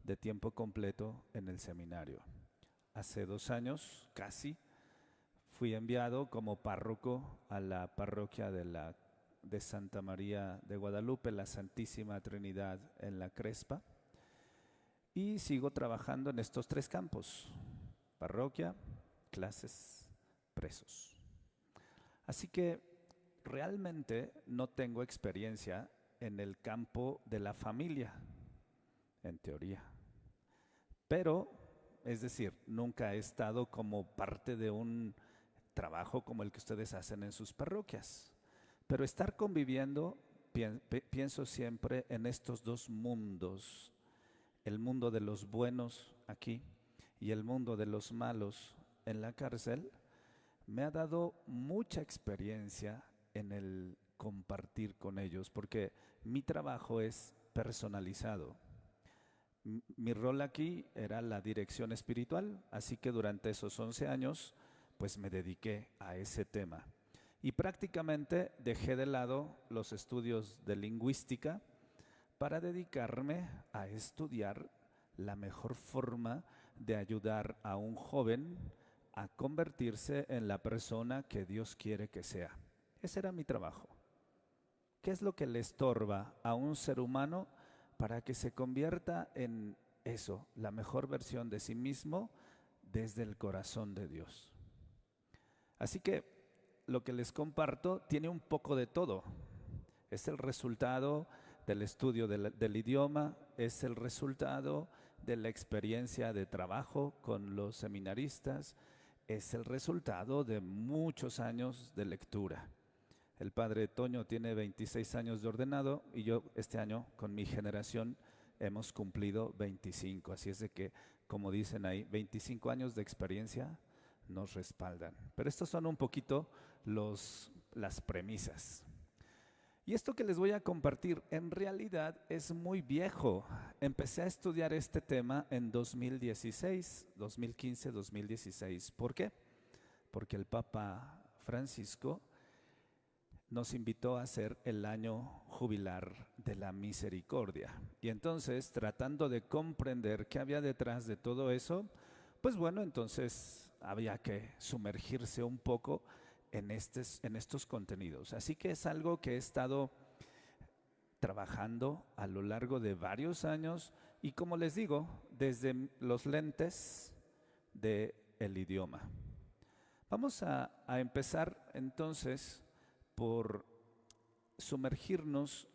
de tiempo completo en el seminario. Hace 2 años, casi, fui enviado como párroco a la parroquia de Santa María de Guadalupe, la Santísima Trinidad en La Crespa, y sigo trabajando en estos 3 campos: parroquia, clases, presos. Así que realmente no tengo experiencia en el campo de la familia, en teoría. Pero, es decir, nunca he estado como parte de un trabajo como el que ustedes hacen en sus parroquias. Pero estar conviviendo, pienso siempre en estos 2 mundos: el mundo de los buenos aquí y el mundo de los malos en la cárcel. Me ha dado mucha experiencia en el compartir con ellos, porque mi trabajo es personalizado. Mi rol aquí era la dirección espiritual, así que durante esos 11 años pues me dediqué a ese tema. Y prácticamente dejé de lado los estudios de lingüística para dedicarme a estudiar la mejor forma de ayudar a un joven a convertirse en la persona que Dios quiere que sea. Ese era mi trabajo. ¿Qué es lo que le estorba a un ser humano para que se convierta en eso, la mejor versión de sí mismo desde el corazón de Dios? Así que lo que les comparto tiene un poco de todo. Es el resultado del estudio del idioma, es el resultado de la experiencia de trabajo con los seminaristas, es el resultado de muchos años de lectura. El padre Toño tiene 26 años de ordenado y yo este año con mi generación hemos cumplido 25. Así es de que, como dicen ahí, 25 años de experiencia nos respaldan. Pero estos son un poquito las premisas. Y esto que les voy a compartir en realidad es muy viejo. Empecé a estudiar este tema en 2016, 2015, 2016. ¿Por qué? Porque el Papa Francisco nos invitó a hacer el año jubilar de la misericordia. Y entonces, tratando de comprender qué había detrás de todo eso, pues bueno, entonces había que sumergirse un poco en estos contenidos. Así que es algo que he estado trabajando a lo largo de varios años y, como les digo, desde los lentes del idioma. Vamos a empezar entonces por sumergirnos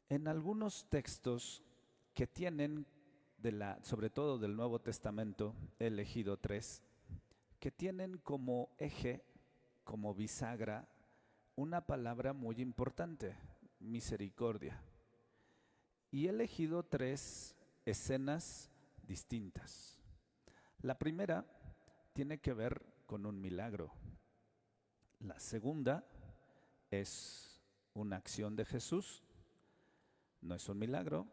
en algunos textos que tienen, sobre todo del Nuevo Testamento, he elegido 3, que tienen como eje, como bisagra, una palabra muy importante: misericordia. Y he elegido 3 escenas distintas. La primera tiene que ver con un milagro. La segunda es una acción de Jesús. No es un milagro,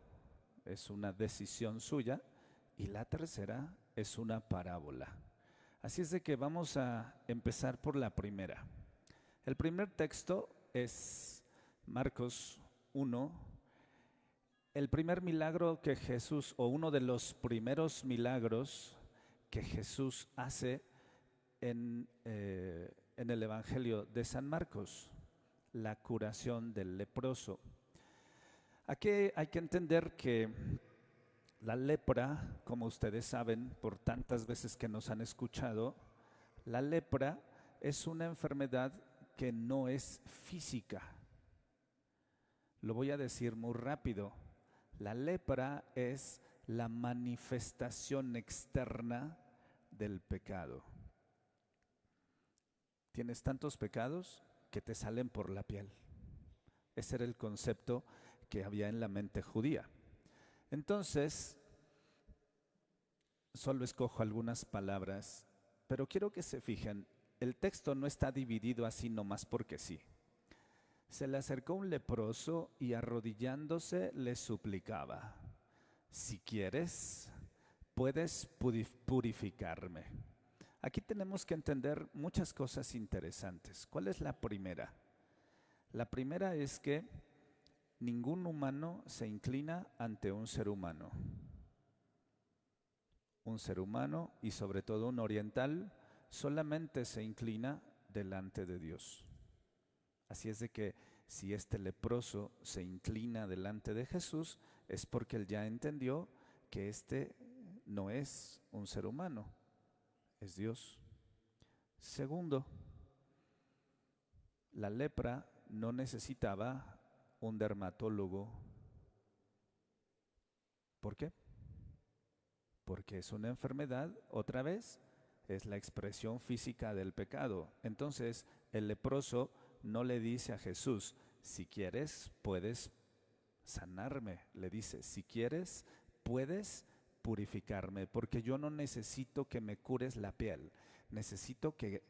es una decisión suya. Y la tercera es una parábola. Así es de que vamos a empezar por la primera. El primer texto es Marcos 1. El primer milagro que Jesús, o uno de los primeros milagros que Jesús hace en el Evangelio de San Marcos, la curación del leproso. Aquí hay que entender que la lepra, como ustedes saben por tantas veces que nos han escuchado, la lepra es una enfermedad que no es física. Lo voy a decir muy rápido. La lepra es la manifestación externa del pecado. Tienes tantos pecados que te salen por la piel. Ese era el concepto que había en la mente judía. Entonces, solo escojo algunas palabras, pero quiero que se fijen, el texto no está dividido así nomás porque sí. Se le acercó un leproso y arrodillándose le suplicaba: si quieres, puedes purificarme. Aquí tenemos que entender muchas cosas interesantes. ¿Cuál es la primera? La primera es que ningún humano se inclina ante un ser humano. un ser humano y sobre todo un oriental, solamente se inclina delante de Dios. Así es de que si este leproso se inclina delante de Jesús, es porque él ya entendió que este no es un ser humano, es Dios. Segundo, la lepra no necesitaba un dermatólogo. ¿Por qué? Porque es una enfermedad, otra vez, es la expresión física del pecado. Entonces, el leproso no le dice a Jesús, si quieres, puedes sanarme. Le dice, si quieres, puedes purificarme, porque yo no necesito que me cures la piel, necesito que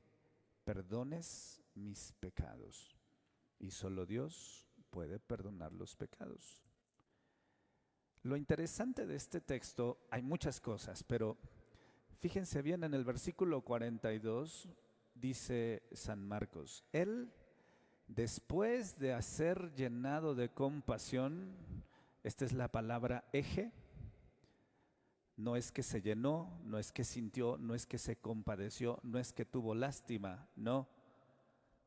perdones mis pecados. Y solo Dios puede perdonar los pecados. Lo interesante de este texto, hay muchas cosas, pero fíjense bien, en el versículo 42 dice San Marcos, él, después de ser llenado de compasión, esta es la palabra eje, no es que se llenó, no es que sintió, no es que se compadeció, no es que tuvo lástima, no,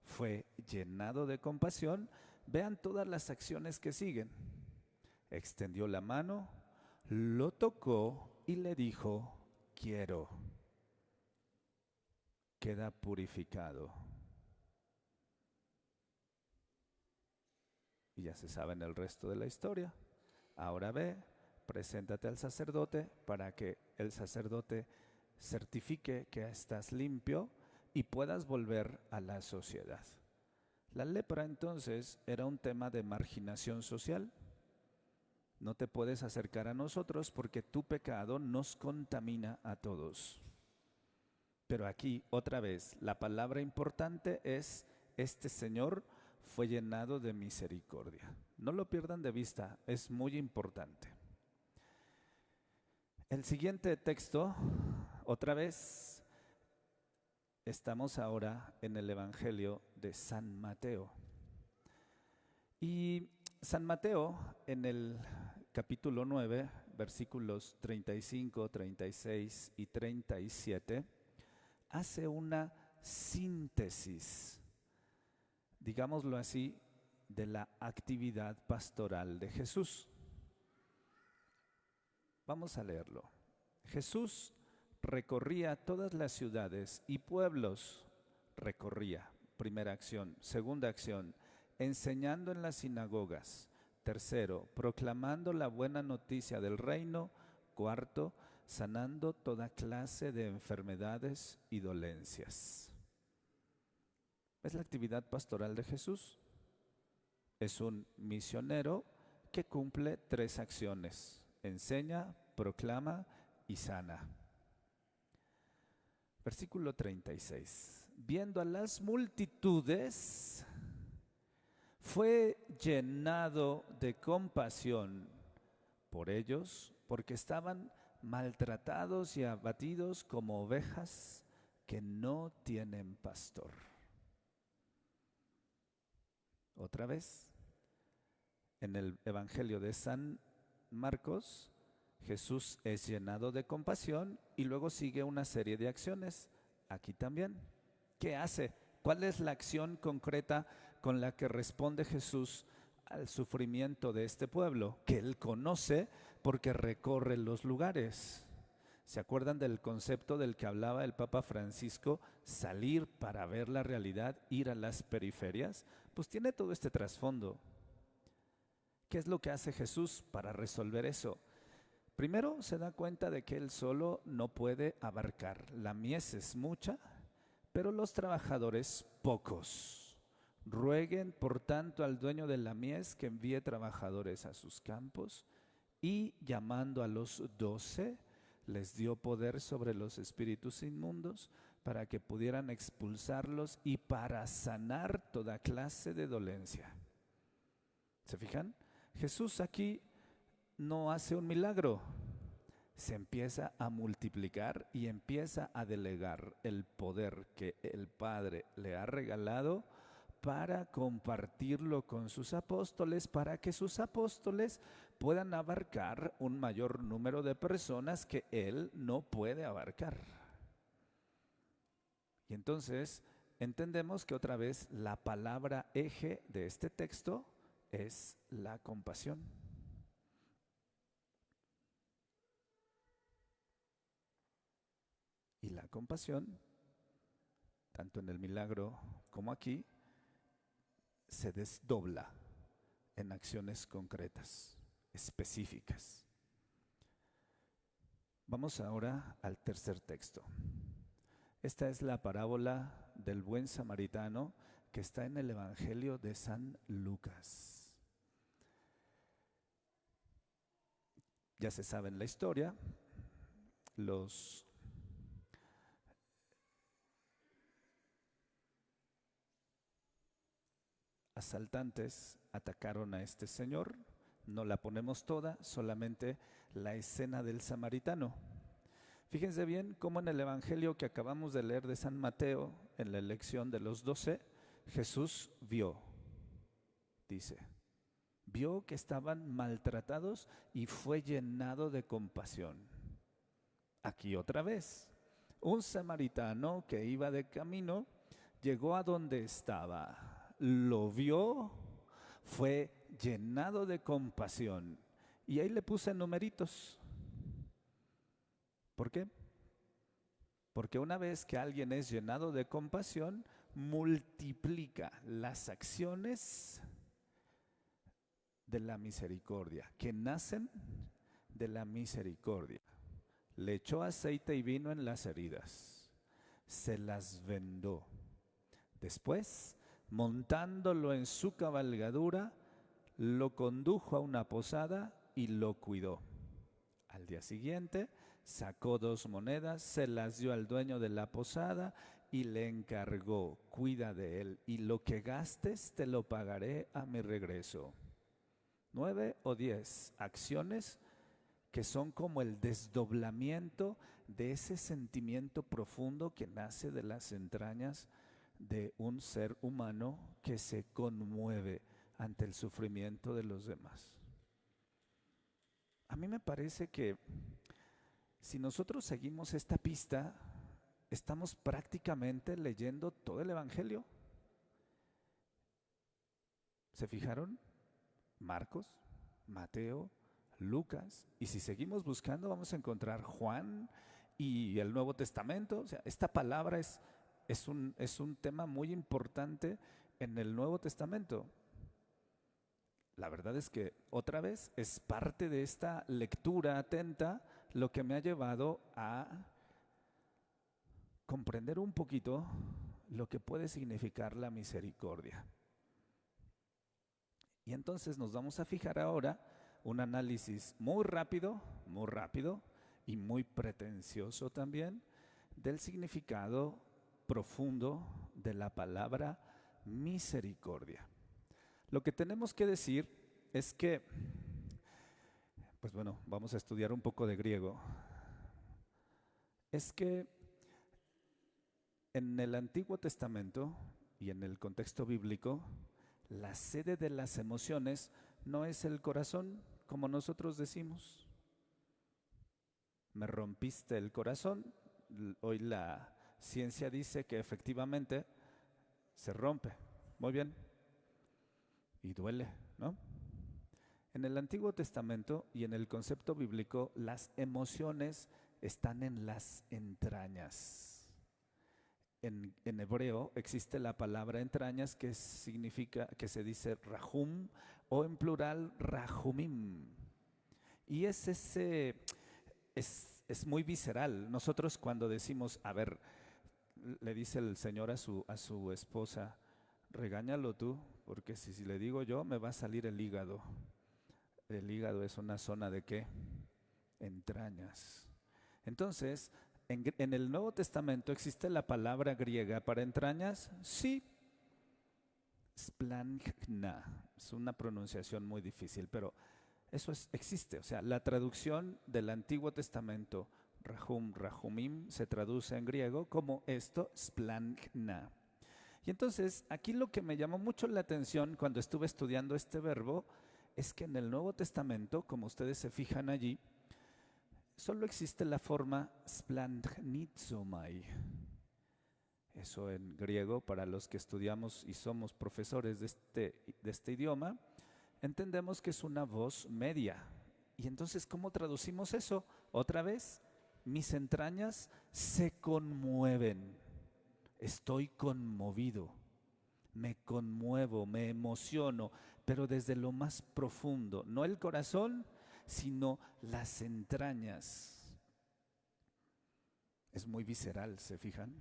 fue llenado de compasión. Vean todas las acciones que siguen. Extendió la mano, lo tocó y le dijo, quiero. Queda purificado. Y ya se sabe en el resto de la historia. Ahora ve, preséntate al sacerdote para que el sacerdote certifique que estás limpio y puedas volver a la sociedad. La lepra entonces era un tema de marginación social. No te puedes acercar a nosotros porque tu pecado nos contamina a todos. Pero aquí, otra vez, la palabra importante es, este Señor fue llenado de misericordia. No lo pierdan de vista, es muy importante. El siguiente texto, otra vez, estamos ahora en el Evangelio de San Mateo. Y San Mateo, en el capítulo 9, versículos 35, 36 y 37, hace una síntesis, digámoslo así, de la actividad pastoral de Jesús. Vamos a leerlo. Jesús recorría todas las ciudades y pueblos, recorría, primera acción. Segunda acción, enseñando en las sinagogas. Tercero, proclamando la buena noticia del reino. Cuarto, sanando toda clase de enfermedades y dolencias. Es la actividad pastoral de Jesús. Es un misionero que cumple tres acciones: enseña, proclama y sana. Versículo 36. Viendo a las multitudes, fue llenado de compasión por ellos, porque estaban maltratados y abatidos como ovejas que no tienen pastor. Otra vez, en el Evangelio de San Marcos, Jesús es llenado de compasión y luego sigue una serie de acciones. Aquí también. ¿Qué hace? ¿Cuál es la acción concreta con la que responde Jesús al sufrimiento de este pueblo? Que Él conoce porque recorre los lugares. ¿Se acuerdan del concepto del que hablaba el Papa Francisco? Salir para ver la realidad, ir a las periferias. Pues tiene todo este trasfondo. ¿Qué es lo que hace Jesús para resolver eso? Primero se da cuenta de que Él solo no puede abarcar. La mies es mucha, pero los trabajadores pocos. Rueguen por tanto al dueño de la mies que envíe trabajadores a sus campos, y llamando a los 12, les dio poder sobre los espíritus inmundos para que pudieran expulsarlos y para sanar toda clase de dolencia. ¿Se fijan? Jesús aquí no hace un milagro, se empieza a multiplicar y empieza a delegar el poder que el Padre le ha regalado para compartirlo con sus apóstoles, para que sus apóstoles puedan abarcar un mayor número de personas que él no puede abarcar. Y entonces entendemos que otra vez la palabra eje de este texto es la compasión. Y la compasión, tanto en el milagro como aquí, se desdobla en acciones concretas, específicas. Vamos ahora al tercer texto. Esta es la parábola del buen samaritano que está en el Evangelio de San Lucas. Ya se sabe en la historia, los asaltantes atacaron a este señor. No la ponemos toda, solamente la escena del samaritano. Fíjense bien cómo en el Evangelio que acabamos de leer de San Mateo, en la elección de los 12, Jesús vio, dice, vio que estaban maltratados y fue llenado de compasión. Aquí otra vez, un samaritano que iba de camino, llegó a donde estaba, lo vio, fue llenado de compasión. Y ahí le puse numeritos. ¿Por qué? Porque una vez que alguien es llenado de compasión, multiplica las acciones de la misericordia, que nacen de la misericordia. Le echó aceite y vino en las heridas, se las vendó. Después, montándolo en su cabalgadura, lo condujo a una posada y lo cuidó. Al día siguiente, sacó 2 monedas, se las dio al dueño de la posada y le encargó, cuida de él, y lo que gastes te lo pagaré a mi regreso. 9 o 10 acciones que son como el desdoblamiento de ese sentimiento profundo que nace de las entrañas de un ser humano que se conmueve ante el sufrimiento de los demás. A mí me parece que si nosotros seguimos esta pista, estamos prácticamente leyendo todo el Evangelio. ¿Se fijaron? Marcos, Mateo, Lucas, y si seguimos buscando vamos a encontrar Juan y el Nuevo Testamento. O sea, esta palabra es un tema muy importante en el Nuevo Testamento. La verdad es que otra vez es parte de esta lectura atenta lo que me ha llevado a comprender un poquito lo que puede significar la misericordia. Y entonces nos vamos a fijar ahora un análisis muy rápido y muy pretencioso también del significado profundo de la palabra misericordia. Lo que tenemos que decir es que, pues bueno, vamos a estudiar un poco de griego. Es que en el Antiguo Testamento y en el contexto bíblico, la sede de las emociones no es el corazón, como nosotros decimos. Me rompiste el corazón. Hoy la ciencia dice que efectivamente se rompe. Muy bien. Y duele, ¿no? En el Antiguo Testamento y en el concepto bíblico, las emociones están en las entrañas. En hebreo existe la palabra entrañas que significa, que se dice rahum o en plural rahumim. Y es muy visceral. Nosotros cuando decimos, a ver, le dice el Señor a su esposa, regáñalo tú, porque si le digo yo me va a salir el hígado. El hígado es una zona de ¿qué? Entrañas. Entonces, ¿en el Nuevo Testamento existe la palabra griega para entrañas? Sí. Splankna. Es una pronunciación muy difícil, pero eso existe. O sea, la traducción del Antiguo Testamento, rahum, rahumim, se traduce en griego como esto, splankna. Y entonces, aquí lo que me llamó mucho la atención cuando estuve estudiando este verbo es que en el Nuevo Testamento, como ustedes se fijan allí, solo existe la forma splagchnizomai. Eso en griego, para los que estudiamos y somos profesores de este idioma, entendemos que es una voz media. Y entonces, ¿cómo traducimos eso? Otra vez, mis entrañas se conmueven. Estoy conmovido, me conmuevo, me emociono, pero desde lo más profundo, no el corazón, sino las entrañas. Es muy visceral, ¿se fijan?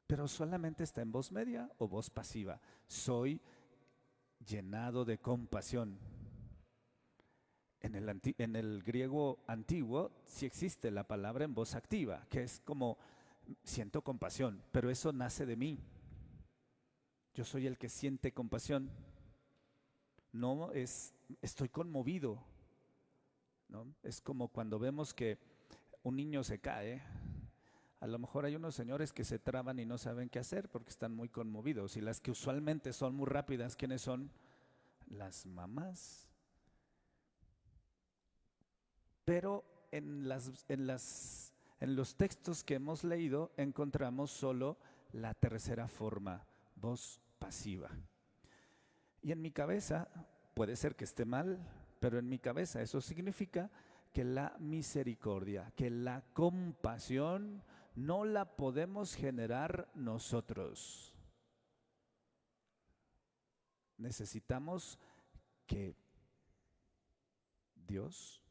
Pero solamente está en voz media o voz pasiva. Soy llenado de compasión. En el griego antiguo sí existe la palabra en voz activa, que es como siento compasión, pero eso nace de mí. Yo soy el que siente compasión. No es, estoy conmovido, ¿no? Es como cuando vemos que un niño se cae. A lo mejor hay unos señores que se traban y no saben qué hacer porque están muy conmovidos. Y las que usualmente son muy rápidas, ¿quiénes son? Las mamás. Pero en los textos que hemos leído encontramos solo la tercera forma, voz pasiva. Y en mi cabeza, puede ser que esté mal, pero en mi cabeza eso significa que la misericordia, que la compasión no la podemos generar nosotros. Necesitamos que Dios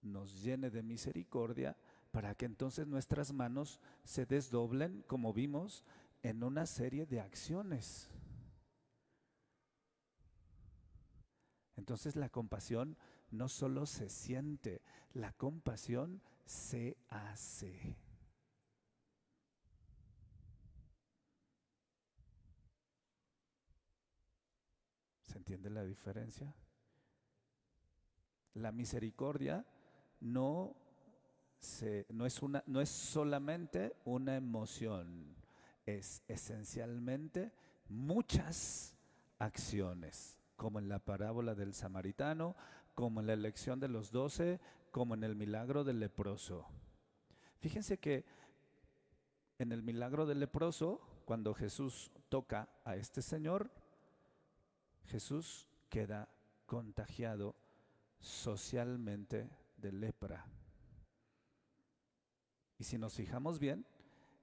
nos llene de misericordia para que entonces nuestras manos se desdoblen, como vimos, en una serie de acciones. Entonces la compasión no solo se siente, la compasión se hace. ¿Se entiende la diferencia? La misericordia no es solamente una emoción, es esencialmente muchas acciones, como en la parábola del samaritano, como en la elección de los 12, como en el milagro del leproso. Fíjense que en el milagro del leproso, cuando Jesús toca a este señor, Jesús queda contagiado socialmente de lepra. Y si nos fijamos bien,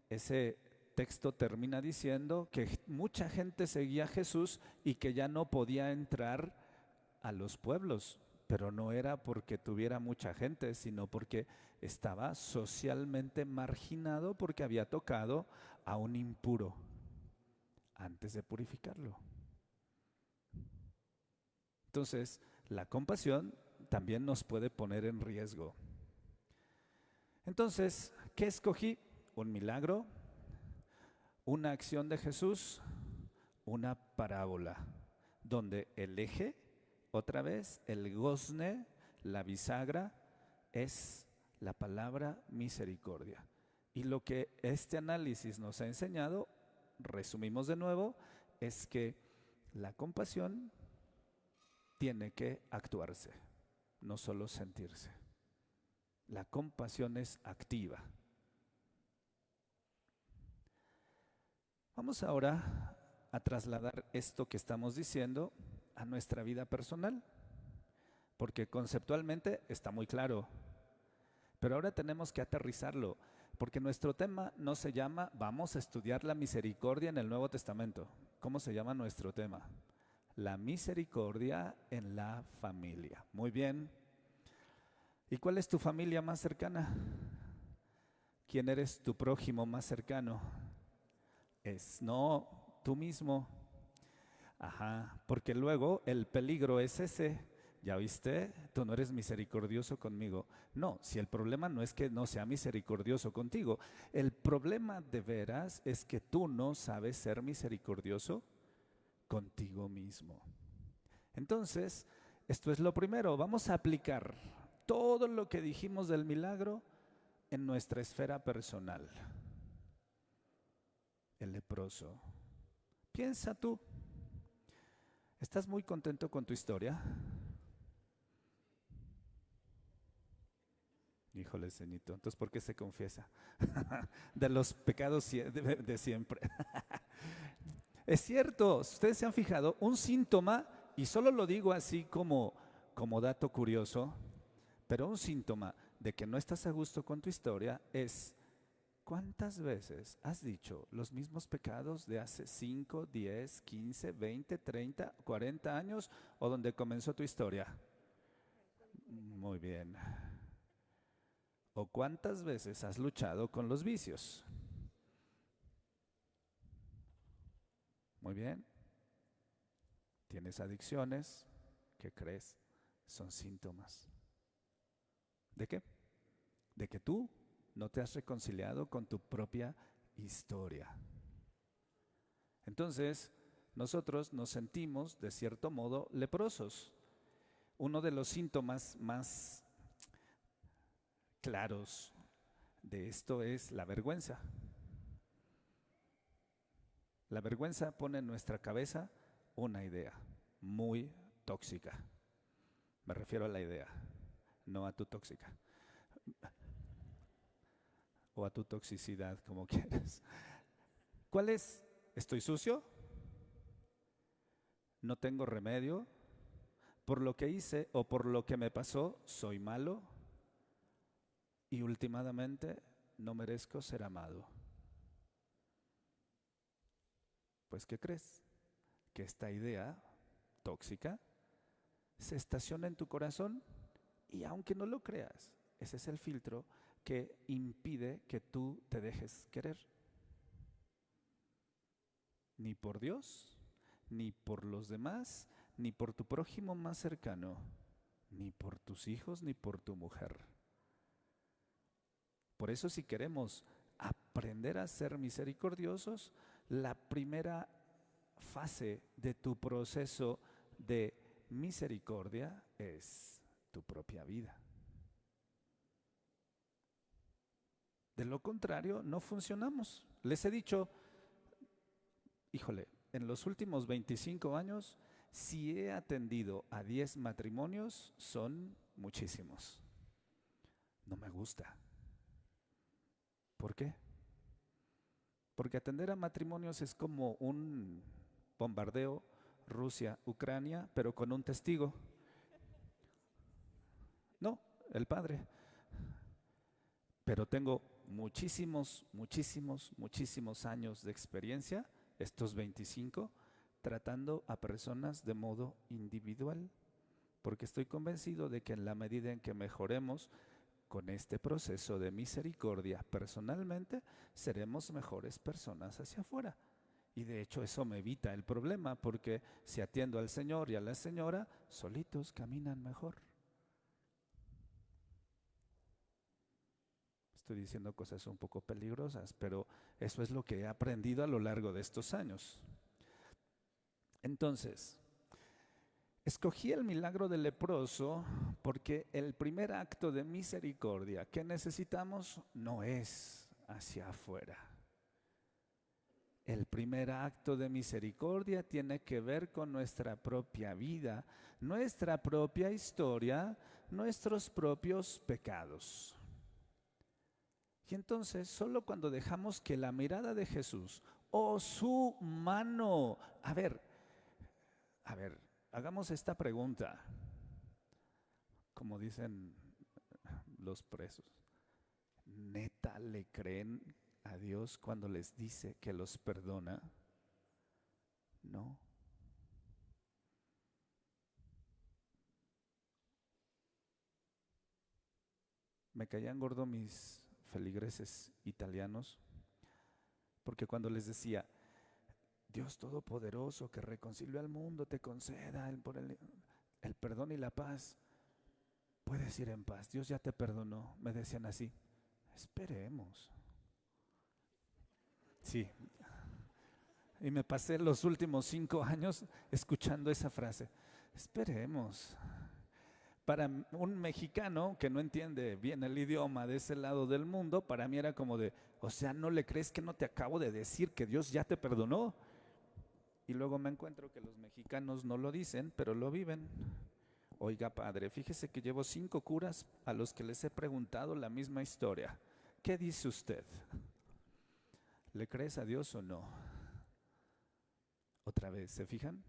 ese texto termina diciendo que mucha gente seguía a Jesús y que ya no podía entrar a los pueblos, pero no era porque tuviera mucha gente, sino porque estaba socialmente marginado porque había tocado a un impuro antes de purificarlo. Entonces, la compasión también nos puede poner en riesgo. Entonces, ¿qué escogí? Un milagro, una acción de Jesús, una parábola, donde el eje, otra vez, el gozne, la bisagra, es la palabra misericordia. Y lo que este análisis nos ha enseñado, resumimos de nuevo, es que la compasión tiene que actuarse, no solo sentirse. La compasión es activa. Vamos ahora a trasladar esto que estamos diciendo a nuestra vida personal, porque conceptualmente está muy claro, pero ahora tenemos que aterrizarlo, porque nuestro tema no se llama vamos a estudiar la misericordia en el Nuevo Testamento. ¿Cómo se llama nuestro tema? La misericordia en la familia. Muy bien. ¿Y cuál es tu familia más cercana? ¿Quién eres tu prójimo más cercano? No, tú mismo. Ajá, porque luego el peligro es ese. ¿Ya viste? Tú no eres misericordioso conmigo. No, si el problema no es que no sea misericordioso contigo, el problema de veras es que tú no sabes ser misericordioso contigo mismo. Entonces, esto es lo primero. Vamos a aplicar todo lo que dijimos del milagro en nuestra esfera personal. el leproso. Piensa tú, ¿estás muy contento con tu historia? Híjole, ceñito, entonces ¿por qué se confiesa? De los pecados de siempre. Es cierto, ustedes se han fijado, un síntoma, y solo lo digo así como dato curioso, pero un síntoma de que no estás a gusto con tu historia es: ¿cuántas veces has dicho los mismos pecados de hace 5, 10, 15, 20, 30, 40 años o donde comenzó tu historia? Muy bien. ¿O cuántas veces has luchado con los vicios? Muy bien. ¿Tienes adicciones? ¿Qué crees? Son síntomas. ¿De qué? De que tú no te has reconciliado con tu propia historia. Entonces, nosotros nos sentimos, de cierto modo, leprosos. Uno de los síntomas más claros de esto es la vergüenza. La vergüenza pone en nuestra cabeza una idea muy tóxica. Me refiero a la idea, no a tu tóxica. O a tu toxicidad, como quieras. ¿Cuál es? ¿Estoy sucio? ¿No tengo remedio? ¿Por lo que hice o por lo que me pasó soy malo? Y últimamente no merezco ser amado. Pues, ¿qué crees? Que esta idea tóxica se estaciona en tu corazón y aunque no lo creas, ese es el filtro que impide que tú te dejes querer. Ni por Dios, ni por los demás, ni por tu prójimo más cercano, ni por tus hijos, ni por tu mujer. Por eso, si queremos aprender a ser misericordiosos, la primera fase de tu proceso de misericordia es tu propia vida. De lo contrario, no funcionamos. Les he dicho, híjole, en los últimos 25 años, si he atendido a 10 matrimonios, son muchísimos. No me gusta. ¿Por qué? Porque atender a matrimonios es como un bombardeo Rusia-Ucrania, pero con un testigo. No, el padre. Pero tengo muchísimos años de experiencia, estos 25, tratando a personas de modo individual, porque estoy convencido de que en la medida en que mejoremos con este proceso de misericordia personalmente, seremos mejores personas hacia afuera. Y de hecho eso me evita el problema, porque si atiendo al señor y a la señora, solitos caminan mejor. Estoy diciendo cosas un poco peligrosas, pero eso es lo que he aprendido a lo largo de estos años. Entonces, escogí el milagro del leproso porque el primer acto de misericordia que necesitamos no es hacia afuera. El primer acto de misericordia tiene que ver con nuestra propia vida, nuestra propia historia, nuestros propios pecados. Y entonces, solo cuando dejamos que la mirada de Jesús o su mano, a ver, hagamos esta pregunta, como dicen los presos. ¿Neta le creen a Dios cuando les dice que los perdona? No. Me caían gordo mis feligreses italianos, porque cuando les decía, Dios Todopoderoso que reconcilió al mundo te conceda el perdón y la paz, puedes ir en paz, Dios ya te perdonó, me decían así, esperemos. Sí, y me pasé los últimos 5 años escuchando esa frase, esperemos. para un mexicano que no entiende bien el idioma de ese lado del mundo, para mí era como de, o sea, ¿no le crees que no te acabo de decir que Dios ya te perdonó? Y luego me encuentro que los mexicanos no lo dicen, pero lo viven. Oiga, padre, fíjese que llevo 5 curas a los que les he preguntado la misma historia. ¿Qué dice usted? ¿Le crees a Dios o no? Otra vez, ¿se fijan?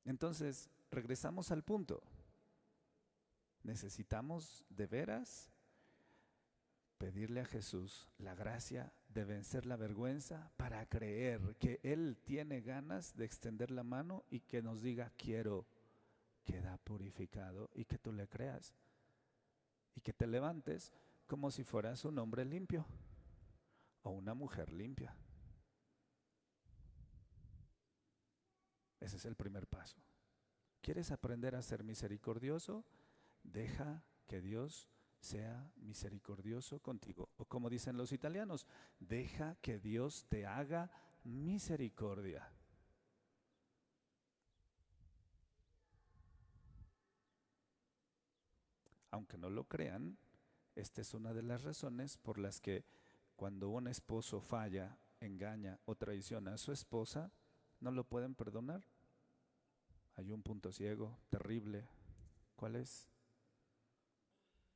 Entonces, regresamos al punto. Necesitamos de veras pedirle a Jesús la gracia de vencer la vergüenza para creer que Él tiene ganas de extender la mano y que nos diga, quiero, queda purificado, y que tú le creas y que te levantes como si fueras un hombre limpio o una mujer limpia. Ese es el primer paso. ¿Quieres aprender a ser misericordioso? Deja que Dios sea misericordioso contigo. O como dicen los italianos, deja que Dios te haga misericordia. Aunque no lo crean, esta es una de las razones por las que cuando un esposo falla, engaña o traiciona a su esposa, no lo pueden perdonar. Hay un punto ciego terrible. ¿Cuál es?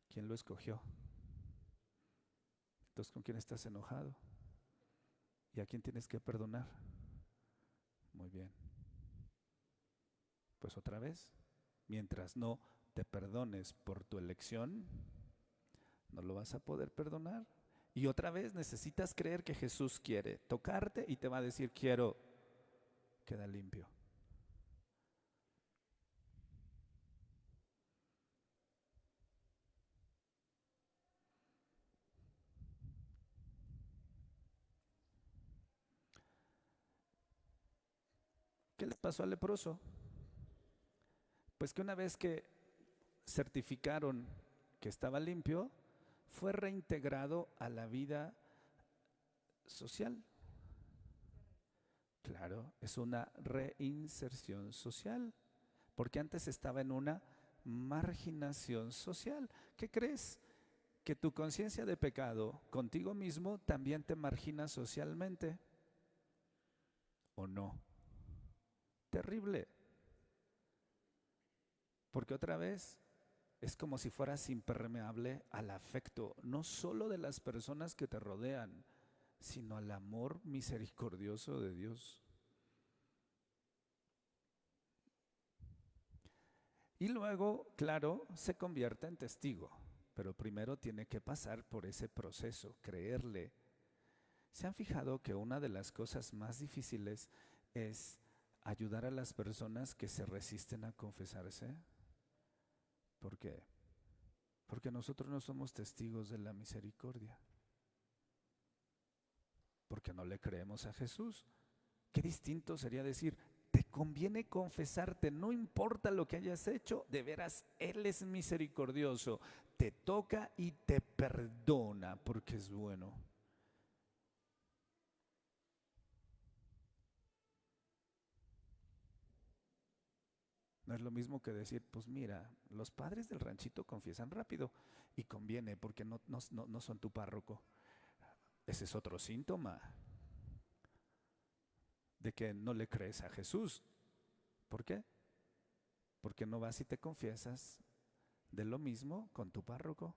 ¿Quién lo escogió? Entonces, ¿con quién estás enojado? ¿Y a quién tienes que perdonar? Muy bien. Pues otra vez, mientras no te perdones por tu elección, no lo vas a poder perdonar. Y otra vez necesitas creer que Jesús quiere tocarte y te va a decir, quiero, queda limpio. ¿Qué les pasó al leproso? Pues que una vez que certificaron que estaba limpio, fue reintegrado a la vida social. Claro, es una reinserción social, porque antes estaba en una marginación social. ¿Qué crees? Que tu conciencia de pecado contigo mismo también te margina socialmente, ¿o no? Terrible. Porque otra vez es como si fueras impermeable al afecto, no solo de las personas que te rodean, sino al amor misericordioso de Dios. Y luego, claro, se convierte en testigo, pero primero tiene que pasar por ese proceso, creerle. ¿Se han fijado que una de las cosas más difíciles es ayudar a las personas que se resisten a confesarse? ¿Por qué? Porque nosotros no somos testigos de la misericordia. Porque no le creemos a Jesús. Qué distinto sería decir, te conviene confesarte, no importa lo que hayas hecho, de veras, Él es misericordioso, te toca y te perdona porque es bueno. No es lo mismo que decir, pues mira, los padres del ranchito confiesan rápido y conviene porque no son tu párroco. Ese es otro síntoma de que no le crees a Jesús. ¿Por qué? Porque no vas y te confiesas de lo mismo con tu párroco.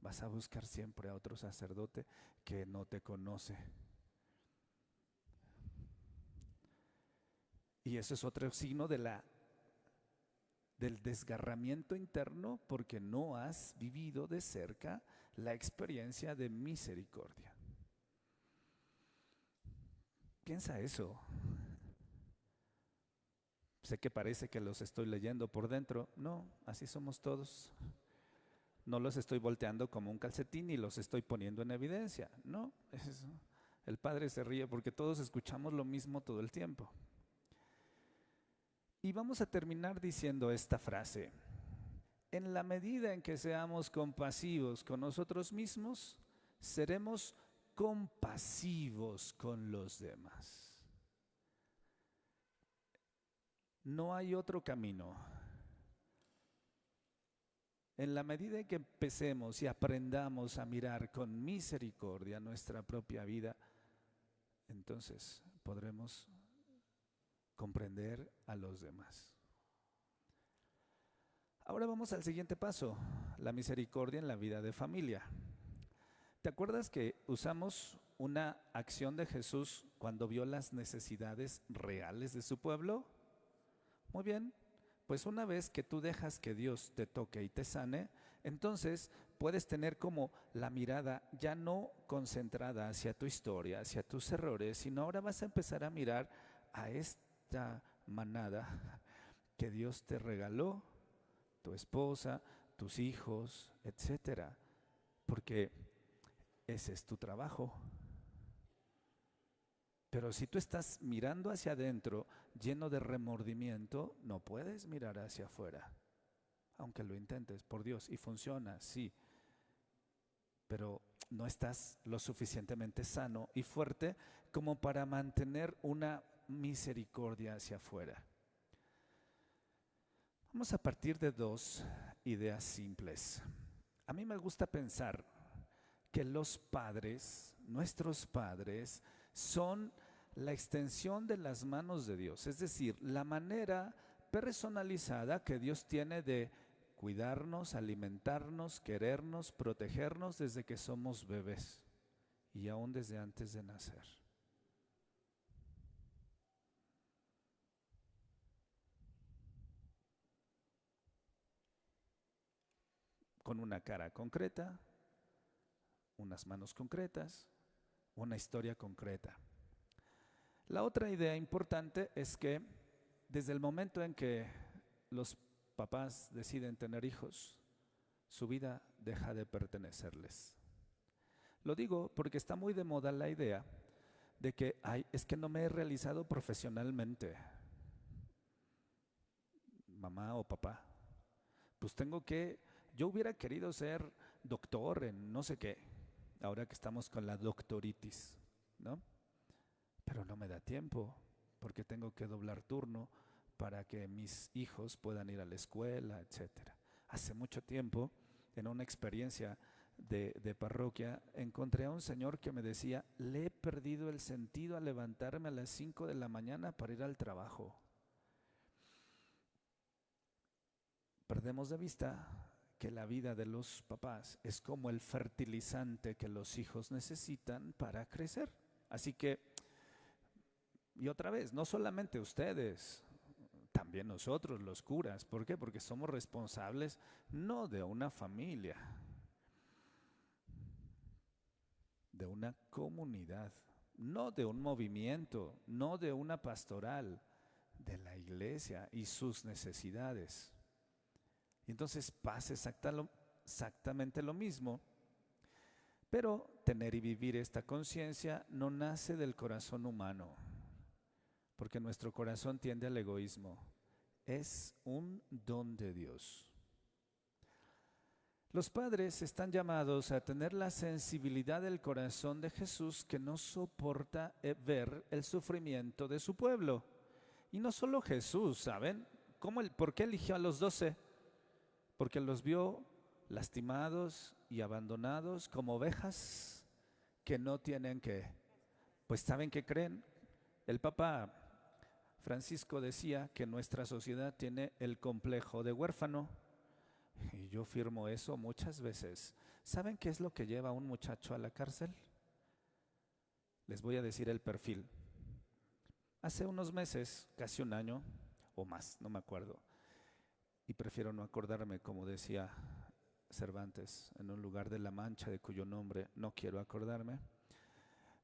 Vas a buscar siempre a otro sacerdote que no te conoce. Y eso es otro signo del desgarramiento interno porque no has vivido de cerca la experiencia de misericordia. Piensa eso. Sé que parece que los estoy leyendo por dentro. No, así somos todos. No los estoy volteando como un calcetín y los estoy poniendo en evidencia. No, el Padre se ríe porque todos escuchamos lo mismo todo el tiempo. Y vamos a terminar diciendo esta frase. En la medida en que seamos compasivos con nosotros mismos, seremos compasivos con los demás. No hay otro camino. En la medida en que empecemos y aprendamos a mirar con misericordia nuestra propia vida, entonces podremos comprender a los demás. Ahora vamos al siguiente paso, la misericordia en la vida de familia. ¿Te acuerdas que usamos una acción de Jesús cuando vio las necesidades reales de su pueblo? Muy bien, pues una vez que tú dejas que Dios te toque y te sane, entonces puedes tener como la mirada ya no concentrada hacia tu historia, hacia tus errores, sino ahora vas a empezar a mirar a esta manada que Dios te regaló, tu esposa, tus hijos, etcétera, porque ese es tu trabajo. Pero si tú estás mirando hacia adentro, lleno de remordimiento, no puedes mirar hacia afuera. Aunque lo intentes, por Dios, y funciona, sí. Pero no estás lo suficientemente sano y fuerte como para mantener una misericordia hacia afuera. Vamos a partir de dos ideas simples. A mí me gusta pensar que los padres, nuestros padres, son la extensión de las manos de Dios, es decir, la manera personalizada que Dios tiene de cuidarnos, alimentarnos, querernos, protegernos desde que somos bebés y aún desde antes de nacer. Con una cara concreta, unas manos concretas, una historia concreta. La otra idea importante es que desde el momento en que los papás deciden tener hijos, su vida deja de pertenecerles. Lo digo porque está muy de moda la idea de que es que no me he realizado profesionalmente, mamá o papá. Pues yo hubiera querido ser doctor en no sé qué, ahora que estamos con la doctoritis, ¿no? Pero no me da tiempo porque tengo que doblar turno para que mis hijos puedan ir a la escuela, etcétera. Hace mucho tiempo, en una experiencia de parroquia, encontré a un señor que me decía: le he perdido el sentido a levantarme a las 5 de la mañana para ir al trabajo. Perdemos de vista que la vida de los papás es como el fertilizante que los hijos necesitan para crecer. Así que, y otra vez, no solamente ustedes, también nosotros los curas. ¿Por qué? Porque somos responsables no de una familia, de una comunidad, no de un movimiento, no de una pastoral, de la iglesia y sus necesidades. Y entonces pasa exactamente lo mismo, pero tener y vivir esta conciencia no nace del corazón humano, porque nuestro corazón tiende al egoísmo. Es un don de Dios. Los padres están llamados a tener la sensibilidad del corazón de Jesús, que no soporta ver el sufrimiento de su pueblo. Y no solo Jesús, ¿saben? ¿Por qué eligió a los 12? Porque los vio lastimados y abandonados como ovejas que no tienen pues ¿saben qué creen? El Papa Francisco decía que nuestra sociedad tiene el complejo de huérfano, y yo firmo eso muchas veces. ¿Saben qué es lo que lleva a un muchacho a la cárcel? Les voy a decir el perfil. Hace unos meses, casi un año o más, no me acuerdo, y prefiero no acordarme, como decía Cervantes, en un lugar de la Mancha de cuyo nombre no quiero acordarme.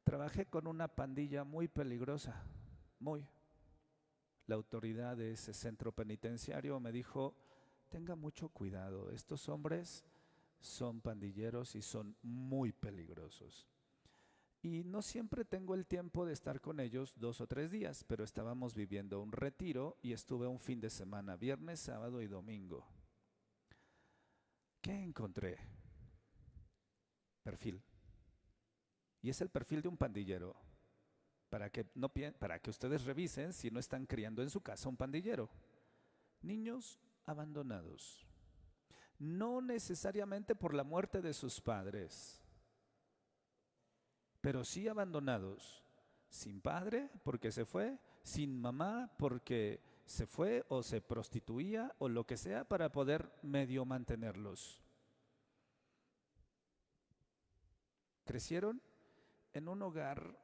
Trabajé con una pandilla muy peligrosa, muy. La autoridad de ese centro penitenciario me dijo: tenga mucho cuidado, estos hombres son pandilleros y son muy peligrosos. Y no siempre tengo el tiempo de estar con ellos 2 o 3 días, pero estábamos viviendo un retiro y estuve un fin de semana, viernes, sábado y domingo. ¿Qué encontré? Perfil. Y es el perfil de un pandillero, para que ustedes revisen si no están criando en su casa un pandillero. Niños abandonados, no necesariamente por la muerte de sus padres, pero sí abandonados, sin padre porque se fue, sin mamá porque se fue o se prostituía o lo que sea para poder medio mantenerlos. Crecieron en un hogar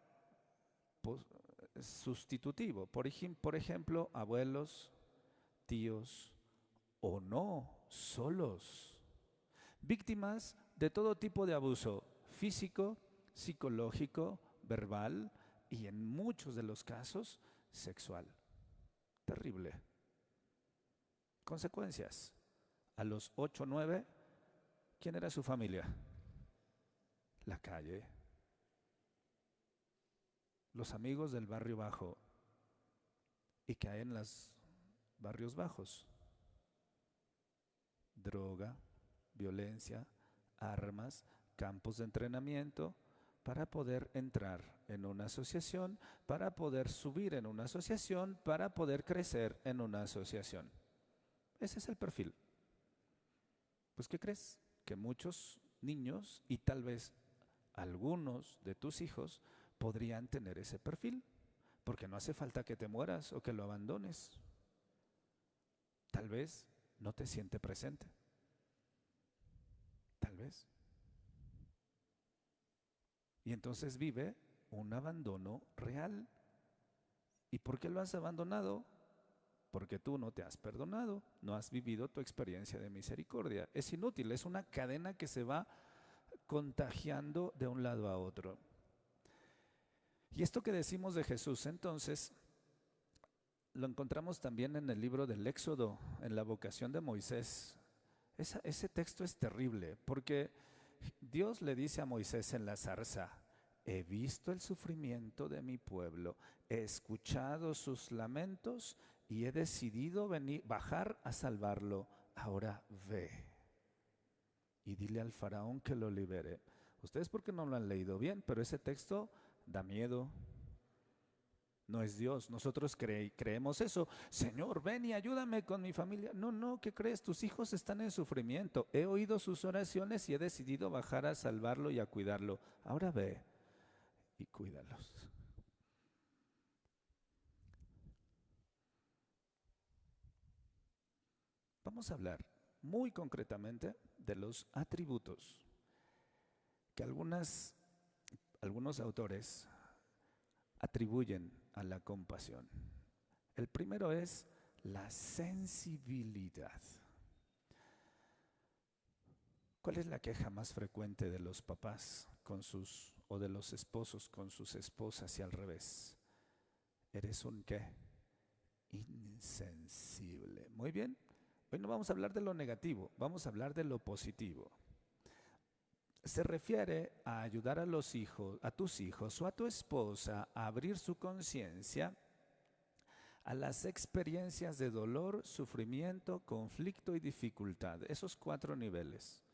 sustitutivo, por ejemplo, abuelos, tíos o no, solos, víctimas de todo tipo de abuso físico, psicológico, verbal y en muchos de los casos sexual. Terrible. Consecuencias. A los 8 o 9, ¿quién era su familia? La calle. Los amigos del barrio bajo. ¿Y qué hay en los barrios bajos? Droga, violencia, armas, campos de entrenamiento para poder entrar en una asociación, para poder subir en una asociación, para poder crecer en una asociación. Ese es el perfil. Pues, ¿qué crees? Que muchos niños y tal vez algunos de tus hijos podrían tener ese perfil, porque no hace falta que te mueras o que lo abandones. Tal vez no te siente presente. Tal vez. Y entonces vive un abandono real. ¿Y por qué lo has abandonado? Porque tú no te has perdonado, no has vivido tu experiencia de misericordia. Es inútil, es una cadena que se va contagiando de un lado a otro. Y esto que decimos de Jesús, entonces, lo encontramos también en el libro del Éxodo, en la vocación de Moisés. Ese texto es terrible, porque Dios le dice a Moisés en la zarza: he visto el sufrimiento de mi pueblo, he escuchado sus lamentos y he decidido bajar a salvarlo. Ahora ve y dile al faraón que lo libere. Ustedes porque no lo han leído bien, pero ese texto da miedo. No es Dios. Nosotros creemos eso. Señor, ven y ayúdame con mi familia. No, ¿qué crees? Tus hijos están en sufrimiento. He oído sus oraciones y he decidido bajar a salvarlo y a cuidarlo. Ahora ve y cuídalos. Vamos a hablar muy concretamente de los atributos que algunos autores atribuyen a la compasión. El primero es la sensibilidad. ¿Cuál es la queja más frecuente de los papás o de los esposos con sus esposas y al revés? ¿Eres un qué? Insensible. Muy bien. Hoy no vamos a hablar de lo negativo, vamos a hablar de lo positivo. Se refiere a ayudar a tus hijos o a tu esposa a abrir su conciencia a las experiencias de dolor, sufrimiento, conflicto y dificultad. Esos 4 niveles.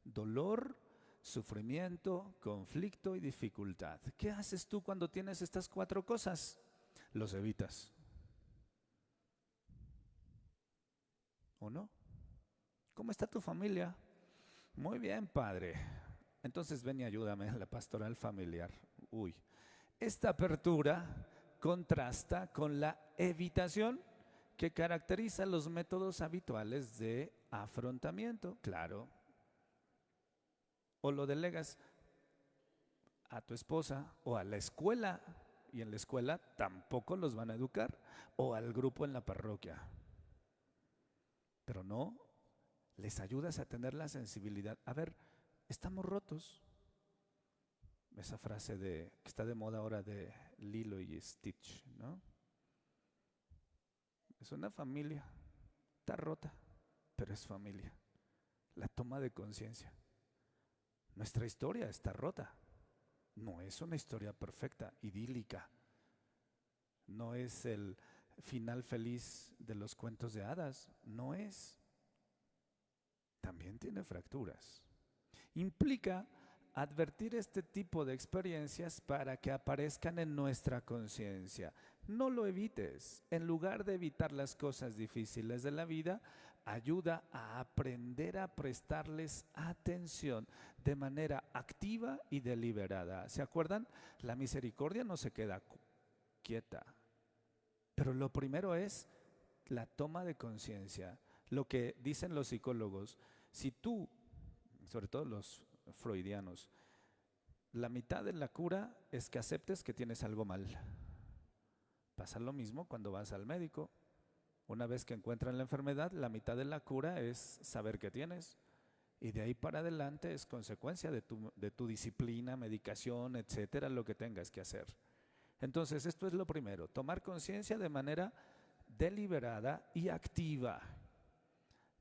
Dolor, sufrimiento, conflicto y dificultad. ¿Qué haces tú cuando tienes estas 4 cosas? Los evitas. ¿O no? ¿Cómo está tu familia? Muy bien, padre. Entonces ven y ayúdame en la pastoral familiar. Esta apertura contrasta con la evitación que caracteriza los métodos habituales de afrontamiento. Claro. O lo delegas a tu esposa o a la escuela, y en la escuela tampoco los van a educar, o al grupo en la parroquia. Pero no, les ayudas a tener la sensibilidad. A ver, estamos rotos. Esa frase que está de moda ahora de Lilo y Stitch, ¿no? Es una familia, está rota, pero es familia. La toma de conciencia. Nuestra historia está rota. No es una historia perfecta, idílica. No es el final feliz de los cuentos de hadas. No es. También tiene fracturas. Implica advertir este tipo de experiencias para que aparezcan en nuestra conciencia. No lo evites. En lugar de evitar las cosas difíciles de la vida, ayuda a aprender a prestarles atención de manera activa y deliberada. ¿Se acuerdan? La misericordia no se queda quieta, pero lo primero es la toma de conciencia. Lo que dicen los psicólogos, si tú, sobre todo los freudianos, la mitad de la cura es que aceptes que tienes algo mal. Pasa lo mismo cuando vas al médico. Una vez que encuentran la enfermedad, la mitad de la cura es saber que tienes. Y de ahí para adelante es consecuencia de tu disciplina, medicación, etcétera, lo que tengas que hacer. Entonces, esto es lo primero, tomar conciencia de manera deliberada y activa.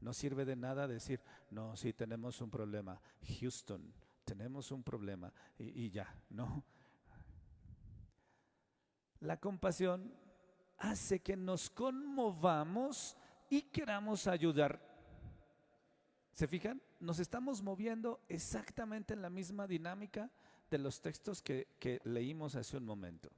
No sirve de nada decir, no, sí tenemos un problema, Houston, tenemos un problema y ya, no. La compasión hace que nos conmovamos y queramos ayudar. ¿Se fijan? Nos estamos moviendo exactamente en la misma dinámica de los textos que leímos hace un momento.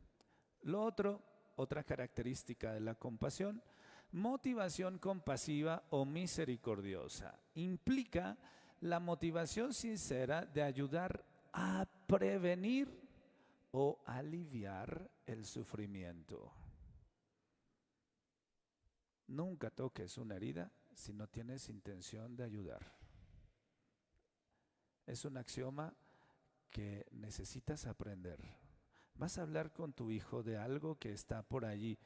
Lo otro, otra característica de la compasión, motivación compasiva o misericordiosa. Implica la motivación sincera de ayudar a prevenir o aliviar el sufrimiento. Nunca toques una herida si no tienes intención de ayudar. Es un axioma que necesitas aprender. Vas a hablar con tu hijo de algo que está por allí,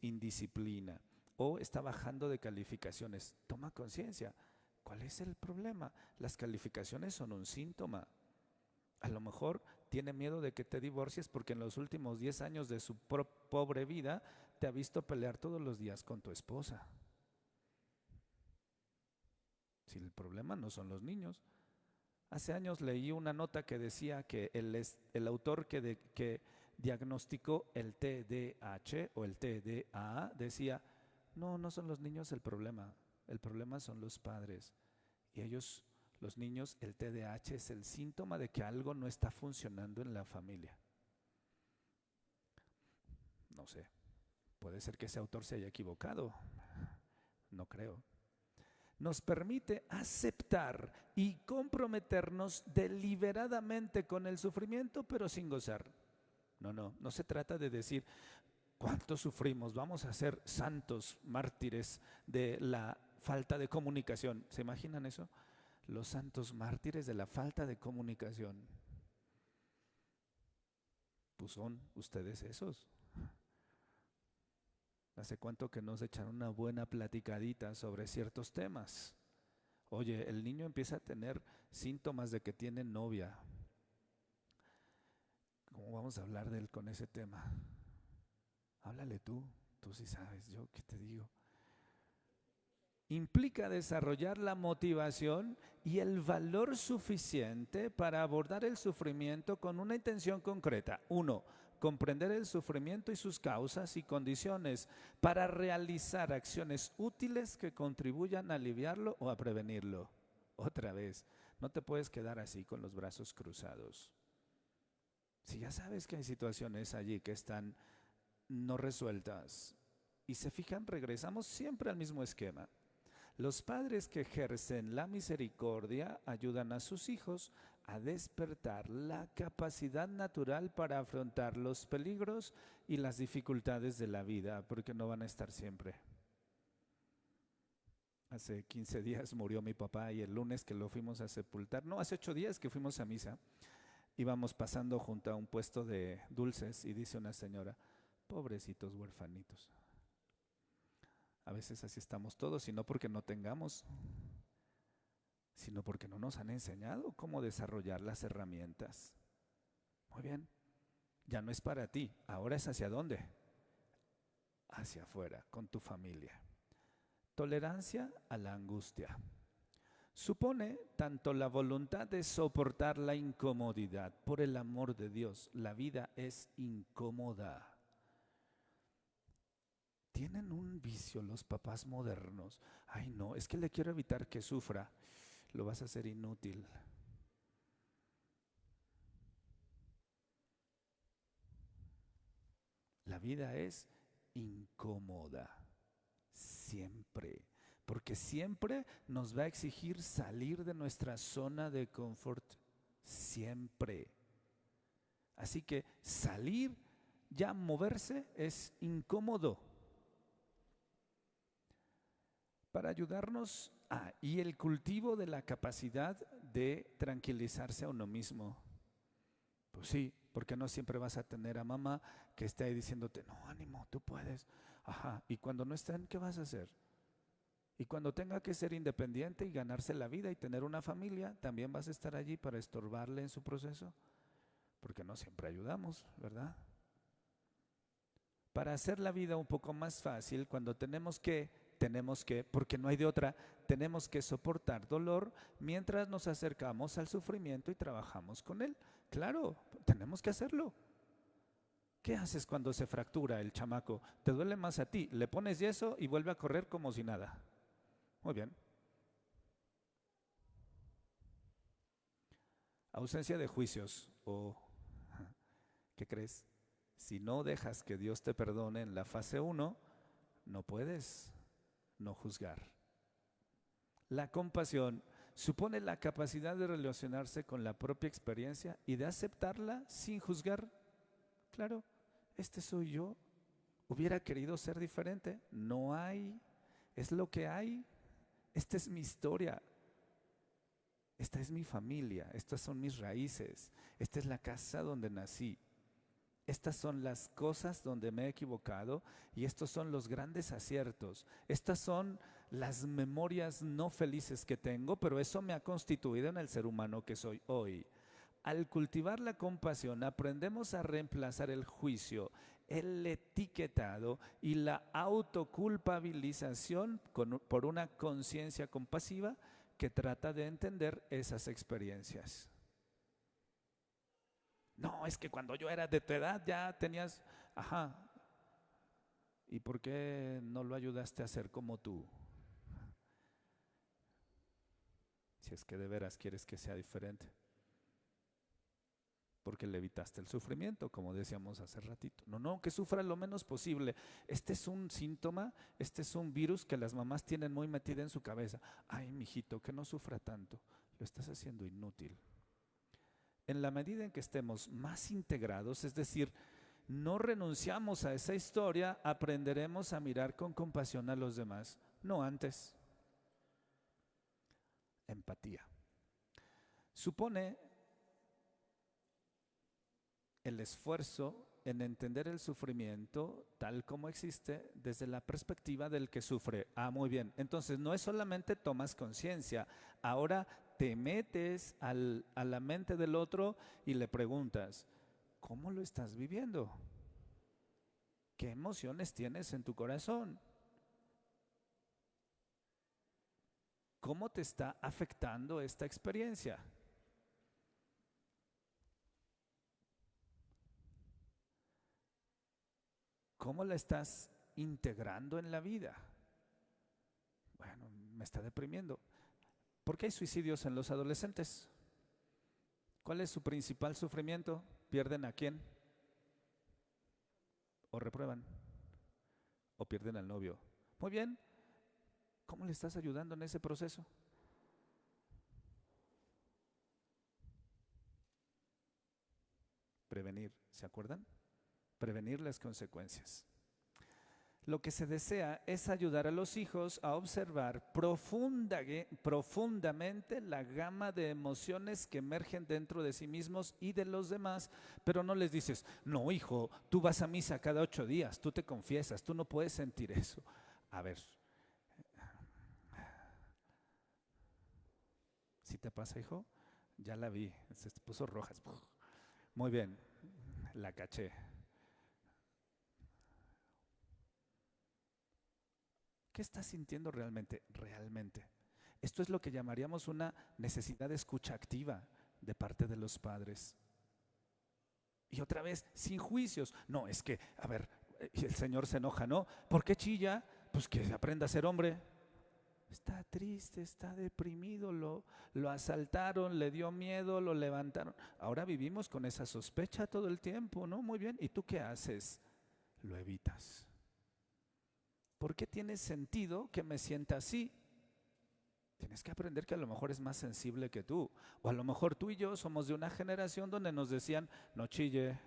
indisciplina, o está bajando de calificaciones. Toma conciencia. ¿Cuál es el problema? Las calificaciones son un síntoma. A lo mejor tiene miedo de que te divorcies porque en los últimos 10 años de su pobre vida te ha visto pelear todos los días con tu esposa. Si el problema no son los niños. Hace años leí una nota que decía que el autor que diagnosticó el TDAH o el TDAH decía, no son los niños el problema son los padres. Y ellos, los niños, el TDAH es el síntoma de que algo no está funcionando en la familia. No sé, puede ser que ese autor se haya equivocado, no creo. Nos permite aceptar y comprometernos deliberadamente con el sufrimiento, pero sin gozar. No se trata de decir cuánto sufrimos, vamos a ser santos mártires de la falta de comunicación. ¿Se imaginan eso? Los santos mártires de la falta de comunicación. Pues son ustedes esos. ¿Hace cuánto que nos echaron una buena platicadita sobre ciertos temas? Oye, el niño empieza a tener síntomas de que tiene novia. ¿Cómo vamos a hablar de él con ese tema? Háblale tú sí sabes, yo qué te digo. Implica desarrollar la motivación y el valor suficiente para abordar el sufrimiento con una intención concreta. 1. Comprender el sufrimiento y sus causas y condiciones para realizar acciones útiles que contribuyan a aliviarlo o a prevenirlo. Otra vez, no te puedes quedar así con los brazos cruzados. Si ya sabes que hay situaciones allí que están no resueltas y se fijan, regresamos siempre al mismo esquema. Los padres que ejercen la misericordia ayudan a sus hijos a despertar la capacidad natural para afrontar los peligros y las dificultades de la vida, porque no van a estar siempre. Hace 15 días murió mi papá y el lunes que lo fuimos a sepultar, hace 8 días que fuimos a misa, íbamos pasando junto a un puesto de dulces y dice una señora, pobrecitos huerfanitos. A veces así estamos todos, y no porque no tengamos, sino porque no nos han enseñado cómo desarrollar las herramientas. Muy bien, ya no es para ti, ahora es ¿hacia dónde? Hacia afuera, con tu familia. Tolerancia a la angustia. Supone tanto la voluntad de soportar la incomodidad. Por el amor de Dios, la vida es incómoda. Tienen un vicio los papás modernos. Ay, no, es que le quiero evitar que sufra. Lo vas a hacer inútil. La vida es incómoda, siempre, porque siempre nos va a exigir salir de nuestra zona de confort, siempre. Así que salir, ya moverse es incómodo. Para ayudarnos, y el cultivo de la capacidad de tranquilizarse a uno mismo. Pues sí, porque no siempre vas a tener a mamá que esté ahí diciéndote, no, ánimo, tú puedes. Ajá, y cuando no estén, ¿qué vas a hacer? Y cuando tenga que ser independiente y ganarse la vida y tener una familia, ¿también vas a estar allí para estorbarle en su proceso? Porque no siempre ayudamos, ¿verdad? Para hacer la vida un poco más fácil, cuando tenemos que, porque no hay de otra, tenemos que soportar dolor mientras nos acercamos al sufrimiento y trabajamos con él. Claro, tenemos que hacerlo. ¿Qué haces cuando se fractura el chamaco? Te duele más a ti, le pones yeso y vuelve a correr como si nada. Muy bien. Ausencia de juicios o, ¿qué crees? Si no dejas que Dios te perdone en la fase 1, no puedes no juzgar. La compasión supone la capacidad de relacionarse con la propia experiencia y de aceptarla sin juzgar. Claro, este soy yo. Hubiera querido ser diferente. No hay. Es lo que hay. Esta es mi historia. Esta es mi familia. Estas son mis raíces. Esta es la casa donde nací. Estas son las cosas donde me he equivocado y estos son los grandes aciertos. Estas son las memorias no felices que tengo, pero eso me ha constituido en el ser humano que soy hoy. Al cultivar la compasión aprendemos a reemplazar el juicio, el etiquetado y la autoculpabilización por una conciencia compasiva que trata de entender esas experiencias. No, es que cuando yo era de tu edad ya tenías, ajá, ¿y por qué no lo ayudaste a ser como tú? Si es que de veras quieres que sea diferente. Porque le evitaste el sufrimiento, como decíamos hace ratito. No, que sufra lo menos posible. Este es un síntoma, este es un virus que las mamás tienen muy metida en su cabeza. Ay, mijito, que no sufra tanto. Lo estás haciendo inútil. En la medida en que estemos más integrados, es decir, no renunciamos a esa historia, aprenderemos a mirar con compasión a los demás, no antes. Empatía. Supone el esfuerzo en entender el sufrimiento tal como existe desde la perspectiva del que sufre. Muy bien. Entonces no es solamente tomas conciencia, ahora te metes a la mente del otro y le preguntas, ¿cómo lo estás viviendo? ¿Qué emociones tienes en tu corazón? ¿Cómo te está afectando esta experiencia? ¿Cómo la estás integrando en la vida? Bueno, me está deprimiendo. ¿Por qué hay suicidios en los adolescentes? ¿Cuál es su principal sufrimiento? ¿Pierden a quién? ¿O reprueban? ¿O pierden al novio? Muy bien. ¿Cómo le estás ayudando en ese proceso? Prevenir, ¿se acuerdan? Prevenir las consecuencias. Lo que se desea es ayudar a los hijos a observar profundamente la gama de emociones que emergen dentro de sí mismos y de los demás, pero no les dices, no hijo, tú vas a misa cada 8 días, tú te confiesas, tú no puedes sentir eso. A ver, ¿sí te pasa, hijo? Ya la vi, se puso roja. Muy bien, la caché. ¿Qué estás sintiendo realmente? Realmente. Esto es lo que llamaríamos una necesidad de escucha activa de parte de los padres. Y otra vez, sin juicios. No, es que, a ver, el Señor se enoja, ¿no? ¿Por qué chilla? Pues que aprenda a ser hombre. Está triste, está deprimido, lo asaltaron, le dio miedo, lo levantaron. Ahora vivimos con esa sospecha todo el tiempo, ¿no? Muy bien. ¿Y tú qué haces? Lo evitas. ¿Por qué tiene sentido que me sienta así? Tienes que aprender que a lo mejor es más sensible que tú. O a lo mejor tú y yo somos de una generación donde nos decían, no chille,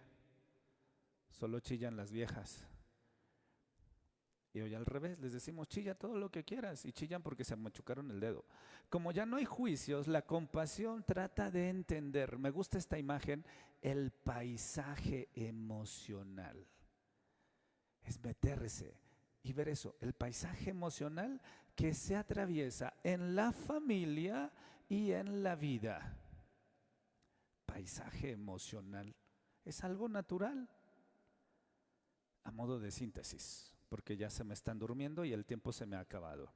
solo chillan las viejas. Y hoy al revés, les decimos, chilla todo lo que quieras. Y chillan porque se machucaron el dedo. Como ya no hay juicios, la compasión trata de entender, me gusta esta imagen, el paisaje emocional. Es meterse y ver eso, el paisaje emocional que se atraviesa en la familia y en la vida. Paisaje emocional es algo natural. A modo de síntesis, porque ya se me están durmiendo y el tiempo se me ha acabado.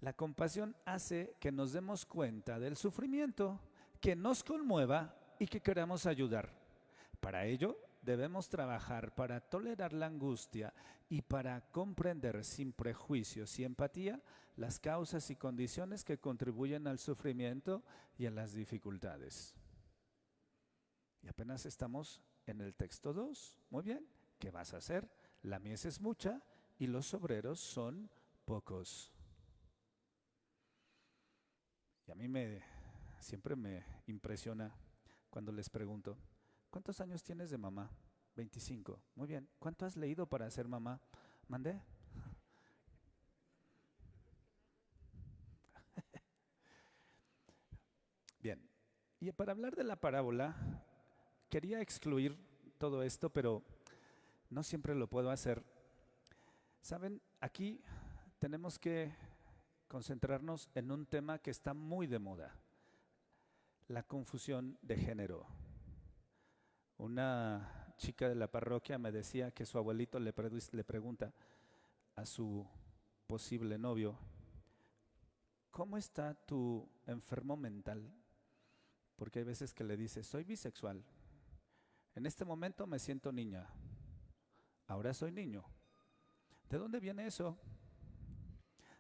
La compasión hace que nos demos cuenta del sufrimiento, que nos conmueva y que queramos ayudar. Para ello, debemos trabajar para tolerar la angustia y para comprender sin prejuicios y empatía las causas y condiciones que contribuyen al sufrimiento y a las dificultades. Y apenas estamos en el texto 2. Muy bien. ¿Qué vas a hacer? La mies es mucha y los obreros son pocos. Y a mí siempre me impresiona cuando les pregunto, ¿cuántos años tienes de mamá? 25. Muy bien. ¿Cuánto has leído para ser mamá? ¿Mandé? Bien. Y para hablar de la parábola, quería excluir todo esto, pero no siempre lo puedo hacer. Saben, aquí tenemos que concentrarnos en un tema que está muy de moda, la confusión de género. Una chica de la parroquia me decía que su abuelito le pregunta a su posible novio, ¿cómo está tu enfermo mental? Porque hay veces que le dice, soy bisexual, en este momento me siento niña, ahora soy niño. ¿De dónde viene eso?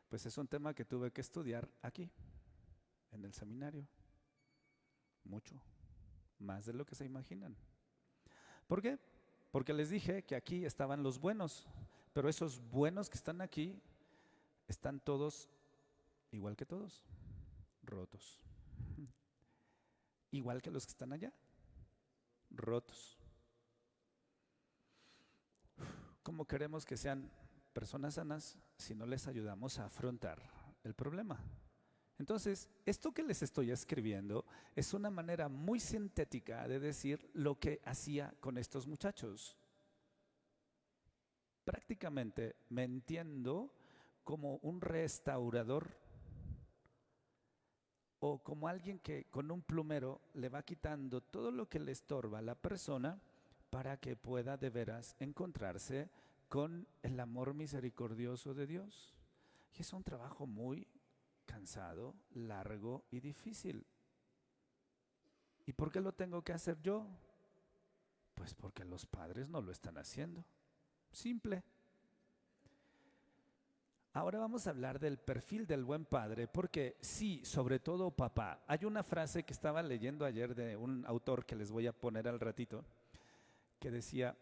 Pues es un tema que tuve que estudiar aquí, en el seminario. Mucho, más de lo que se imaginan. ¿Por qué? Porque les dije que aquí estaban los buenos, pero esos buenos que están aquí están todos, igual que todos, rotos. Igual que los que están allá, rotos. ¿Cómo queremos que sean personas sanas si no les ayudamos a afrontar el problema? Entonces, esto que les estoy escribiendo es una manera muy sintética de decir lo que hacía con estos muchachos. Prácticamente me entiendo como un restaurador o como alguien que con un plumero le va quitando todo lo que le estorba a la persona para que pueda de veras encontrarse con el amor misericordioso de Dios. Y es un trabajo muy cansado, largo y difícil. ¿Y por qué lo tengo que hacer yo? Pues porque los padres no lo están haciendo. Simple. Ahora vamos a hablar del perfil del buen padre, porque sí, sobre todo papá. Hay una frase que estaba leyendo ayer de un autor que les voy a poner al ratito, que decía,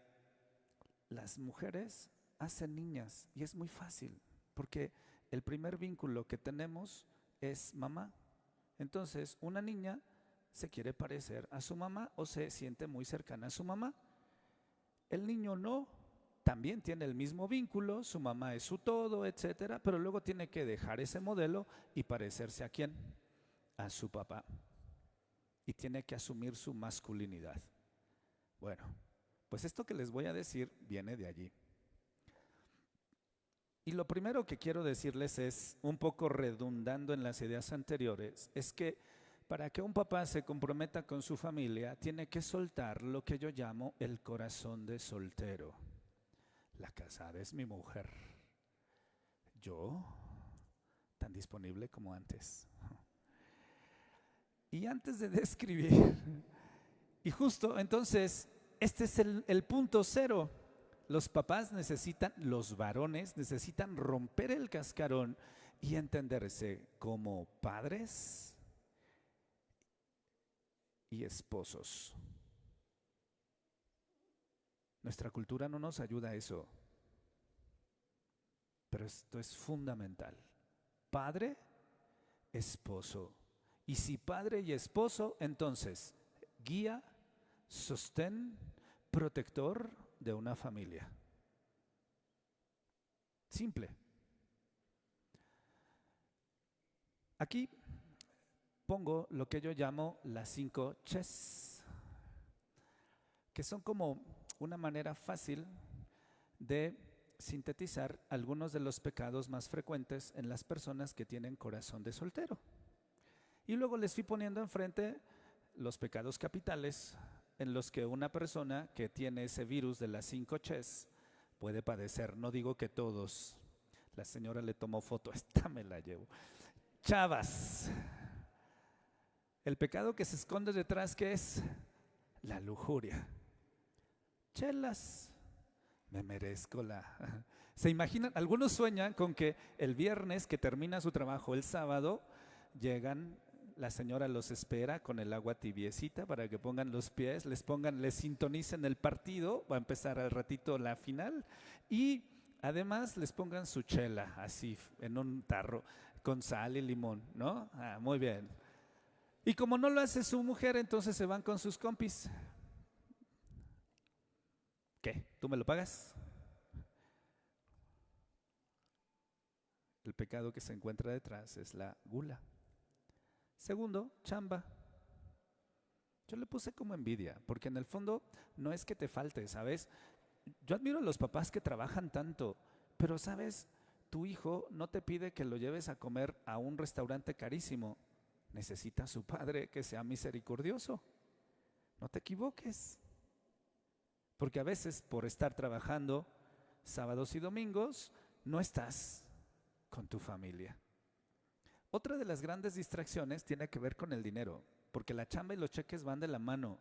las mujeres hacen niñas y es muy fácil, porque el primer vínculo que tenemos es mamá. Entonces, una niña se quiere parecer a su mamá o se siente muy cercana a su mamá. El niño no, también tiene el mismo vínculo, su mamá es su todo, etcétera, pero luego tiene que dejar ese modelo y parecerse ¿a quién? A su papá. Y tiene que asumir su masculinidad. Bueno, pues esto que les voy a decir viene de allí. Y lo primero que quiero decirles es, un poco redundando en las ideas anteriores, es que para que un papá se comprometa con su familia, tiene que soltar lo que yo llamo el corazón de soltero. La casada es mi mujer. Yo, tan disponible como antes. Y antes de describir, y justo entonces, este es el punto cero. Los papás necesitan, los varones necesitan romper el cascarón y entenderse como padres y esposos. Nuestra cultura no nos ayuda a eso, pero esto es fundamental. Padre esposo. Y si padre y esposo, entonces guía, sostén, protector de una familia. Simple. Aquí pongo lo que yo llamo las 5 Ches, que son como una manera fácil de sintetizar algunos de los pecados más frecuentes en las personas que tienen corazón de soltero. Y luego les fui poniendo enfrente los pecados capitales en los que una persona que tiene ese virus de las 5 Ches puede padecer. No digo que todos. La señora le tomó foto, esta me la llevo. Chavas, el pecado que se esconde detrás, ¿qué es? La lujuria. Chelas, me merezco la... ¿Se imaginan? Algunos sueñan con que el viernes que termina su trabajo, el sábado, llegan, la señora los espera con el agua tibiecita para que pongan los pies, les sintonicen el partido, va a empezar al ratito la final, y además les pongan su chela así en un tarro con sal y limón, ¿no? Muy bien. Y como no lo hace su mujer, entonces se van con sus compis. ¿Qué? ¿Tú me lo pagas? El pecado que se encuentra detrás es la gula. Segundo, chamba. Yo le puse como envidia, porque en el fondo no es que te falte, ¿sabes? Yo admiro a los papás que trabajan tanto, pero ¿sabes? Tu hijo no te pide que lo lleves a comer a un restaurante carísimo. Necesita a su padre que sea misericordioso. No te equivoques. Porque a veces por estar trabajando sábados y domingos, no estás con tu familia. Otra de las grandes distracciones tiene que ver con el dinero, porque la chamba y los cheques van de la mano.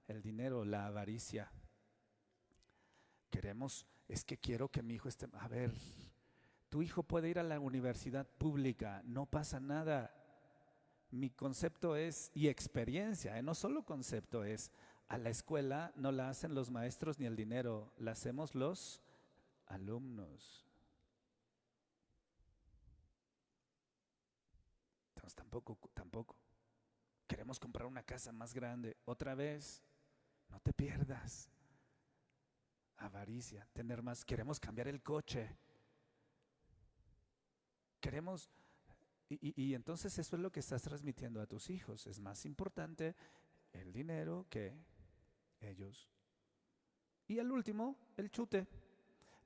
El dinero, la avaricia. Es que quiero que mi hijo esté... A ver, tu hijo puede ir a la universidad pública, no pasa nada. Mi concepto es, y experiencia, no solo concepto es, a la escuela no la hacen los maestros ni el dinero, la hacemos los alumnos. Entonces tampoco. Queremos comprar una casa más grande, otra vez, no te pierdas. Avaricia, tener más, queremos cambiar el coche. Y entonces eso es lo que estás transmitiendo a tus hijos. Es más importante el dinero que ellos. Y el último, el chute.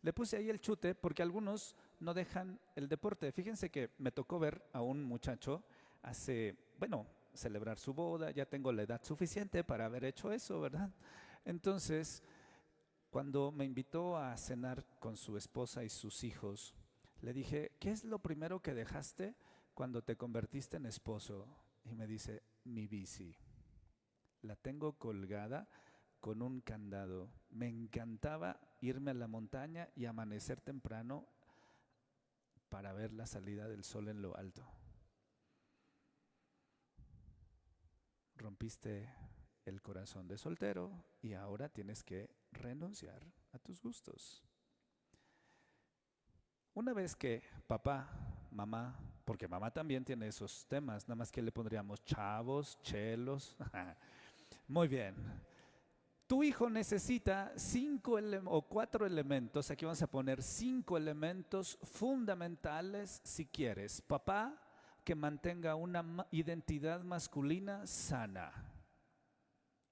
Le puse ahí el chute porque algunos no dejan el deporte. Fíjense que me tocó ver a un muchacho celebrar su boda. Ya tengo la edad suficiente para haber hecho eso, ¿verdad? Entonces, cuando me invitó a cenar con su esposa y sus hijos, le dije, ¿qué es lo primero que dejaste cuando te convertiste en esposo? Y me dice, mi bici. La tengo colgada con un candado. Me encantaba irme a la montaña y amanecer temprano para ver la salida del sol en lo alto. Rompiste el corazón de soltero y ahora tienes que renunciar a tus gustos. Una vez que papá, mamá, porque mamá también tiene esos temas, nada más que le pondríamos chavos, chelos. Muy bien. Tu hijo necesita 5 o 4 elementos, aquí vamos a poner 5 elementos fundamentales si quieres. Papá, que mantenga una identidad masculina sana.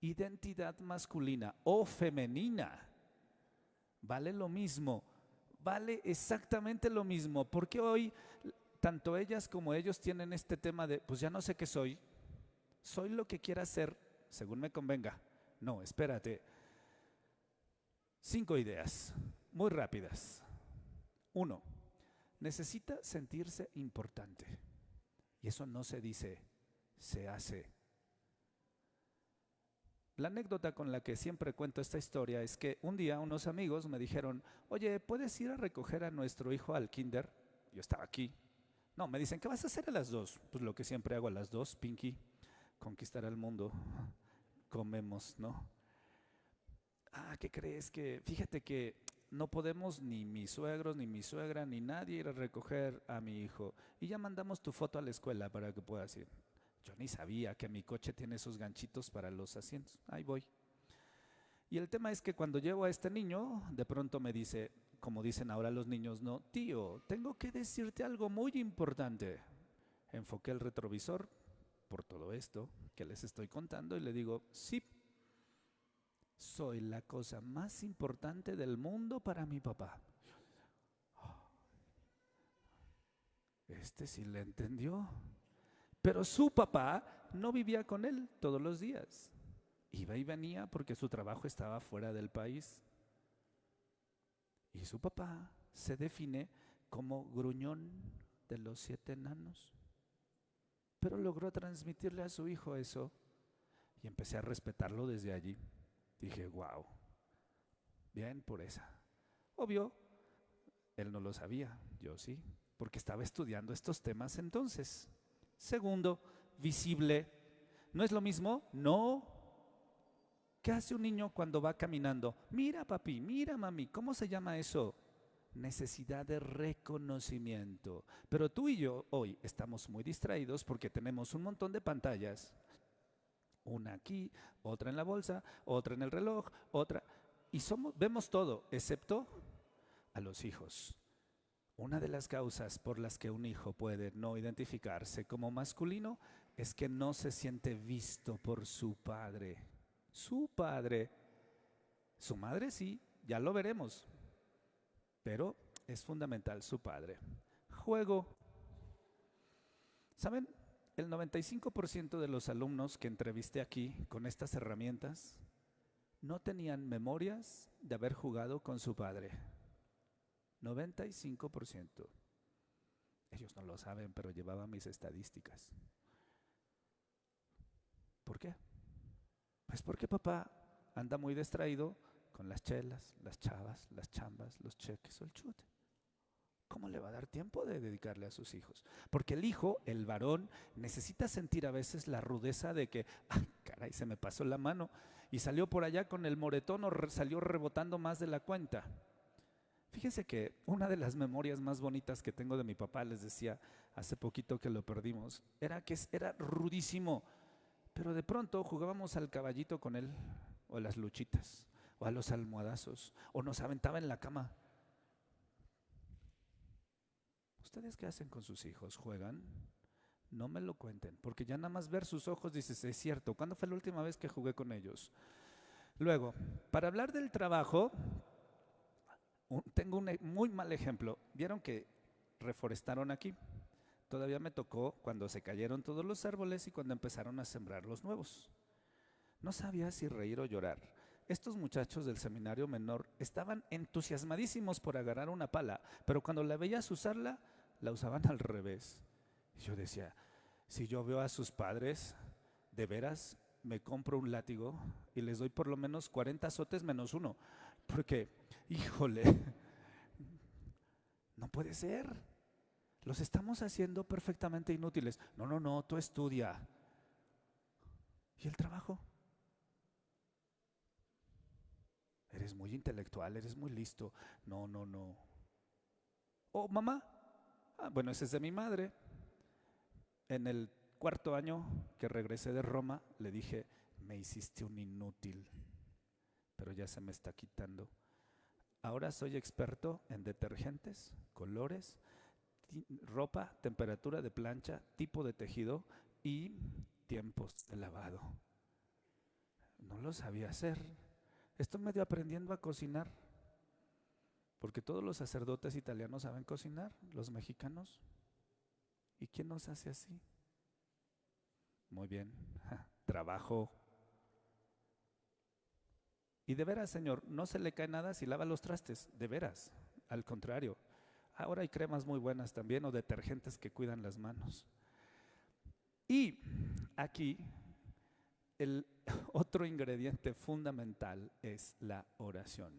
Identidad masculina o femenina. Vale lo mismo. Vale exactamente lo mismo, porque hoy tanto ellas como ellos tienen este tema de, pues ya no sé qué soy lo que quiera ser según me convenga. No, espérate. 5 ideas, muy rápidas. 1, necesita sentirse importante, y eso no se dice, se hace. La anécdota con la que siempre cuento esta historia es que un día unos amigos me dijeron, oye, ¿puedes ir a recoger a nuestro hijo al kinder? Yo estaba aquí. No, me dicen, ¿qué vas a hacer a las 2? Pues lo que siempre hago a las 2, Pinky, conquistar al mundo. Comemos, ¿no? ¿Qué crees? Que fíjate que no podemos ni mis suegros, ni mi suegra, ni nadie ir a recoger a mi hijo. Y ya mandamos tu foto a la escuela para que puedas ir. Yo ni sabía que mi coche tiene esos ganchitos para los asientos. Ahí voy. Y el tema es que cuando llevo a este niño, de pronto me dice, como dicen ahora los niños, no, tío, tengo que decirte algo muy importante. Enfoqué el retrovisor por todo esto que les estoy contando y le digo, sí, soy la cosa más importante del mundo para mi papá. Este sí le entendió. Pero su papá no vivía con él todos los días. Iba y venía porque su trabajo estaba fuera del país. Y su papá se define como gruñón de los 7 enanos. Pero logró transmitirle a su hijo eso y empecé a respetarlo desde allí. Dije, wow, bien por esa. Obvio, él no lo sabía, yo sí, porque estaba estudiando estos temas entonces. Segundo, visible. ¿No es lo mismo? No. ¿Qué hace un niño cuando va caminando? Mira, papi, mira, mami, ¿cómo se llama eso? Necesidad de reconocimiento. Pero tú y yo hoy estamos muy distraídos porque tenemos un montón de pantallas. Una aquí, otra en la bolsa, otra en el reloj, otra. Y vemos todo, excepto a los hijos. Una de las causas por las que un hijo puede no identificarse como masculino es que no se siente visto por su padre. Su padre. Su madre sí, ya lo veremos. Pero es fundamental su padre. Juego. ¿Saben? El 95% de los alumnos que entrevisté aquí con estas herramientas no tenían memorias de haber jugado con su padre. 95%. Ellos no lo saben, pero llevaba mis estadísticas. ¿Por qué? Pues porque papá anda muy distraído con las chelas, las chavas, las chambas, los cheques o el chute. ¿Cómo le va a dar tiempo de dedicarle a sus hijos? Porque el hijo, el varón, necesita sentir a veces la rudeza de que, ay, caray, se me pasó la mano y salió por allá con el moretón o salió rebotando más de la cuenta. Fíjense que una de las memorias más bonitas que tengo de mi papá, les decía hace poquito que lo perdimos, era que era rudísimo, pero de pronto jugábamos al caballito con él, o a las luchitas, o a los almohadazos, o nos aventaba en la cama. ¿Ustedes qué hacen con sus hijos? ¿Juegan? No me lo cuenten, porque ya nada más ver sus ojos dices, es cierto, ¿cuándo fue la última vez que jugué con ellos? Luego, para hablar del trabajo, tengo un muy mal ejemplo. ¿Vieron que reforestaron aquí? Todavía me tocó cuando se cayeron todos los árboles y cuando empezaron a sembrar los nuevos. No sabía si reír o llorar. Estos muchachos del seminario menor estaban entusiasmadísimos por agarrar una pala, pero cuando la veías usarla, la usaban al revés. Y yo decía, si yo veo a sus padres, de veras me compro un látigo y les doy por lo menos 40 azotes menos uno, porque, híjole, no puede ser. Los estamos haciendo perfectamente inútiles. No, tú estudia. ¿Y el trabajo? Eres muy intelectual, eres muy listo. No. Oh, mamá. Bueno, ese es de mi madre. En el 4.º año que regresé de Roma, le dije, me hiciste un inútil, pero ya se me está quitando. Ahora soy experto en detergentes, colores, ropa, temperatura de plancha, tipo de tejido y tiempos de lavado. No lo sabía hacer. Estoy medio aprendiendo a cocinar, porque todos los sacerdotes italianos saben cocinar, los mexicanos. ¿Y quién nos hace así? Muy bien, trabajo. Y de veras, Señor, no se le cae nada si lava los trastes, de veras, al contrario. Ahora hay cremas muy buenas también o detergentes que cuidan las manos. Y aquí el otro ingrediente fundamental es la oración,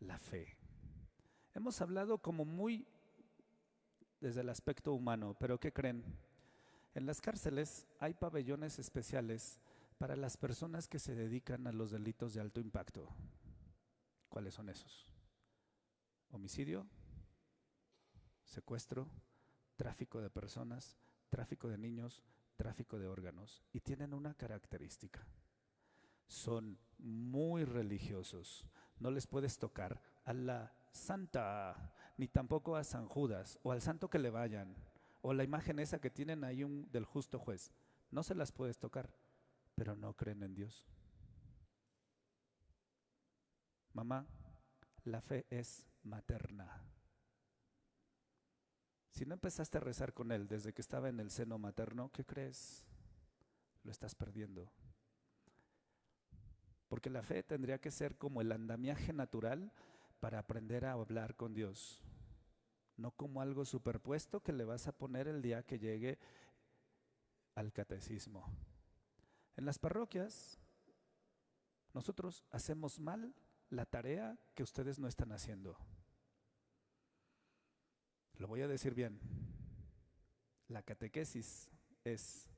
la fe. Hemos hablado como muy desde el aspecto humano, pero ¿qué creen? En las cárceles hay pabellones especiales para las personas que se dedican a los delitos de alto impacto. ¿Cuáles son esos? homicidio, secuestro, tráfico de personas, tráfico de niños, tráfico de órganos. Y tienen una característica: son muy religiosos. No les puedes tocar a la santa, ni tampoco a San Judas, o al santo que le vayan, o la imagen esa que tienen ahí del justo juez. No se las puedes tocar, pero no creen en Dios. Mamá, la fe es materna. Si no empezaste a rezar con él desde que estaba en el seno materno, ¿qué crees? Lo estás perdiendo. Porque la fe tendría que ser como el andamiaje natural para aprender a hablar con Dios, no como algo superpuesto que le vas a poner el día que llegue al catecismo. En las parroquias, nosotros hacemos mal la tarea que ustedes no están haciendo. Lo voy a decir bien. La catequesis es,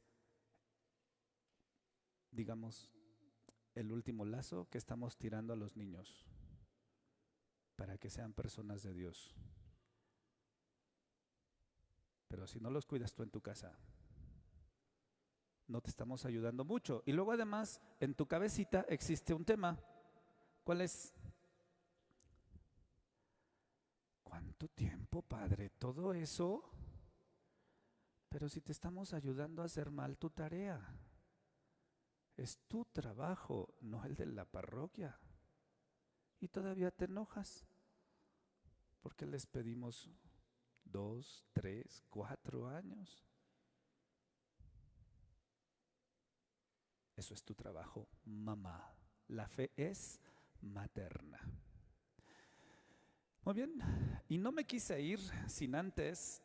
digamos, el último lazo que estamos tirando a los niños para que sean personas de Dios. Pero si no los cuidas tú en tu casa, no te estamos ayudando mucho. Y luego además, en tu cabecita existe un tema. ¿Cuál es? ¿Cuánto tiempo, padre? ¿Todo eso? Pero si te estamos ayudando a hacer mal tu tarea. Es tu trabajo, no el de la parroquia. Y todavía te enojas porque les pedimos 2, 3, 4 años. Eso es tu trabajo, mamá. La fe es materna. Muy bien, y no me quise ir sin antes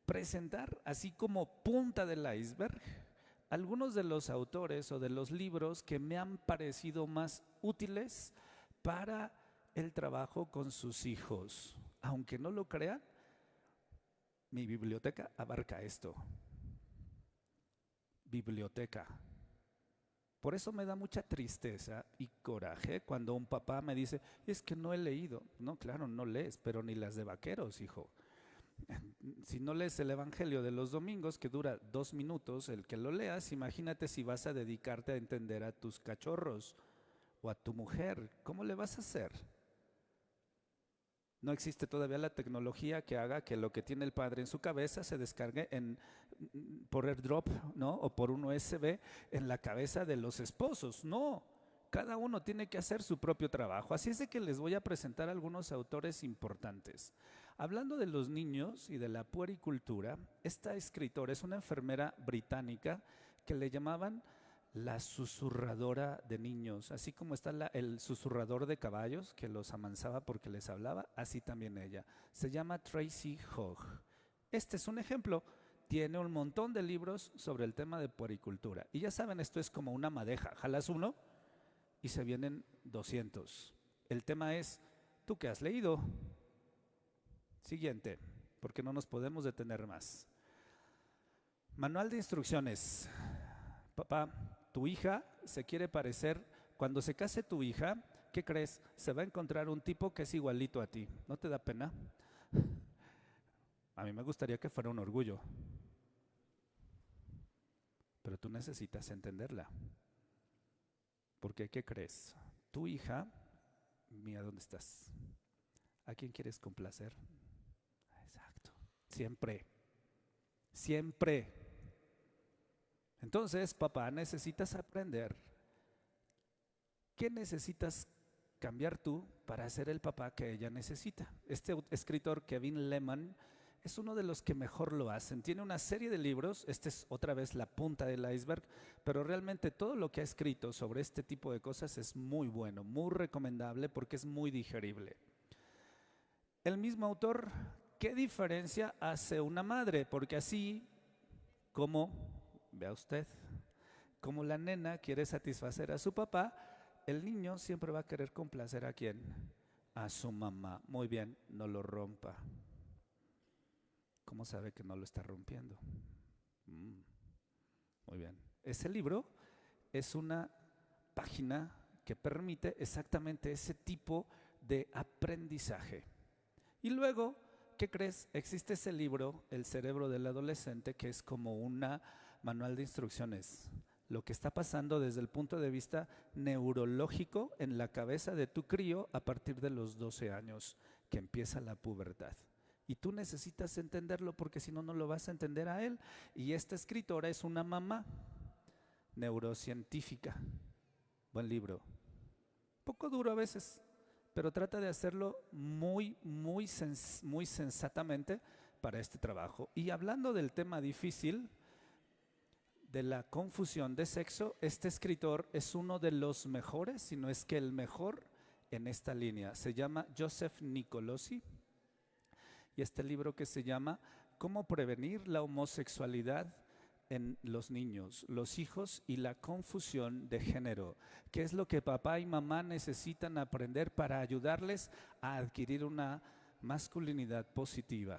presentar, así como punta del iceberg, algunos de los autores o de los libros que me han parecido más útiles para el trabajo con sus hijos. Aunque no lo crean, mi biblioteca abarca esto. Biblioteca. Por eso me da mucha tristeza y coraje cuando un papá me dice, es que no he leído. No, claro, no lees, pero ni las de vaqueros, hijo. Si no lees el Evangelio de los domingos, que dura 2 minutos el que lo leas, imagínate si vas a dedicarte a entender a tus cachorros o a tu mujer. ¿Cómo le vas a hacer? No existe todavía la tecnología que haga que lo que tiene el padre en su cabeza se descargue por AirDrop, ¿no? O por un USB en la cabeza de los esposos. No, cada uno tiene que hacer su propio trabajo. Así es de que les voy a presentar algunos autores importantes. Hablando de los niños y de la puericultura, esta escritora es una enfermera británica que le llamaban la susurradora de niños, así como está el susurrador de caballos que los amansaba porque les hablaba, así también ella. Se llama Tracy Hogg. Este es un ejemplo. Tiene un montón de libros sobre el tema de puericultura. Y ya saben, esto es como una madeja. Jalas uno y se vienen 200. El tema es, ¿tú qué has leído? Siguiente, porque no nos podemos detener más. Manual de instrucciones. Papá, tu hija se quiere parecer, cuando se case tu hija, ¿qué crees? Se va a encontrar un tipo que es igualito a ti. ¿No te da pena? A mí me gustaría que fuera un orgullo. Pero tú necesitas entenderla. Porque, ¿qué crees? Tu hija, mira dónde estás. ¿A quién quieres complacer? Exacto. Siempre. Siempre. Entonces, papá, necesitas aprender qué necesitas cambiar tú para ser el papá que ella necesita. Este escritor, Kevin Lehman, es uno de los que mejor lo hacen. Tiene una serie de libros, esta es otra vez la punta del iceberg, pero realmente todo lo que ha escrito sobre este tipo de cosas es muy bueno, muy recomendable porque es muy digerible. El mismo autor, ¿qué diferencia hace una madre? Porque así como, vea usted, como la nena quiere satisfacer a su papá, el niño siempre va a querer complacer ¿a quién? A su mamá. Muy bien, no lo rompa. ¿Cómo sabe que no lo está rompiendo? Muy bien. Ese libro es una página que permite exactamente ese tipo de aprendizaje. Y luego, ¿qué crees? Existe ese libro, El cerebro del adolescente, que es como una manual de instrucciones. Lo que está pasando desde el punto de vista neurológico en la cabeza de tu crío a partir de los 12 años, que empieza la pubertad. Y tú necesitas entenderlo porque si no, no lo vas a entender a él. Y esta escritora es una mamá neurocientífica. Buen libro. Poco duro a veces, pero trata de hacerlo muy sensatamente para este trabajo. Y hablando del tema difícil, de la confusión de sexo, este escritor es uno de los mejores, si no es que el mejor en esta línea. Se llama Joseph Nicolosi y este libro que se llama ¿Cómo prevenir la homosexualidad en los niños, los hijos y la confusión de género? ¿Qué es lo que papá y mamá necesitan aprender para ayudarles a adquirir una masculinidad positiva?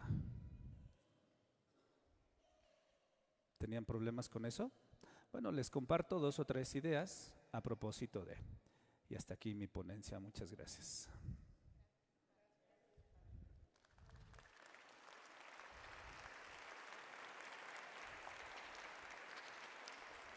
¿Tenían problemas con eso? Bueno, les comparto 2 o 3 ideas a propósito de. Y hasta aquí mi ponencia. Muchas gracias.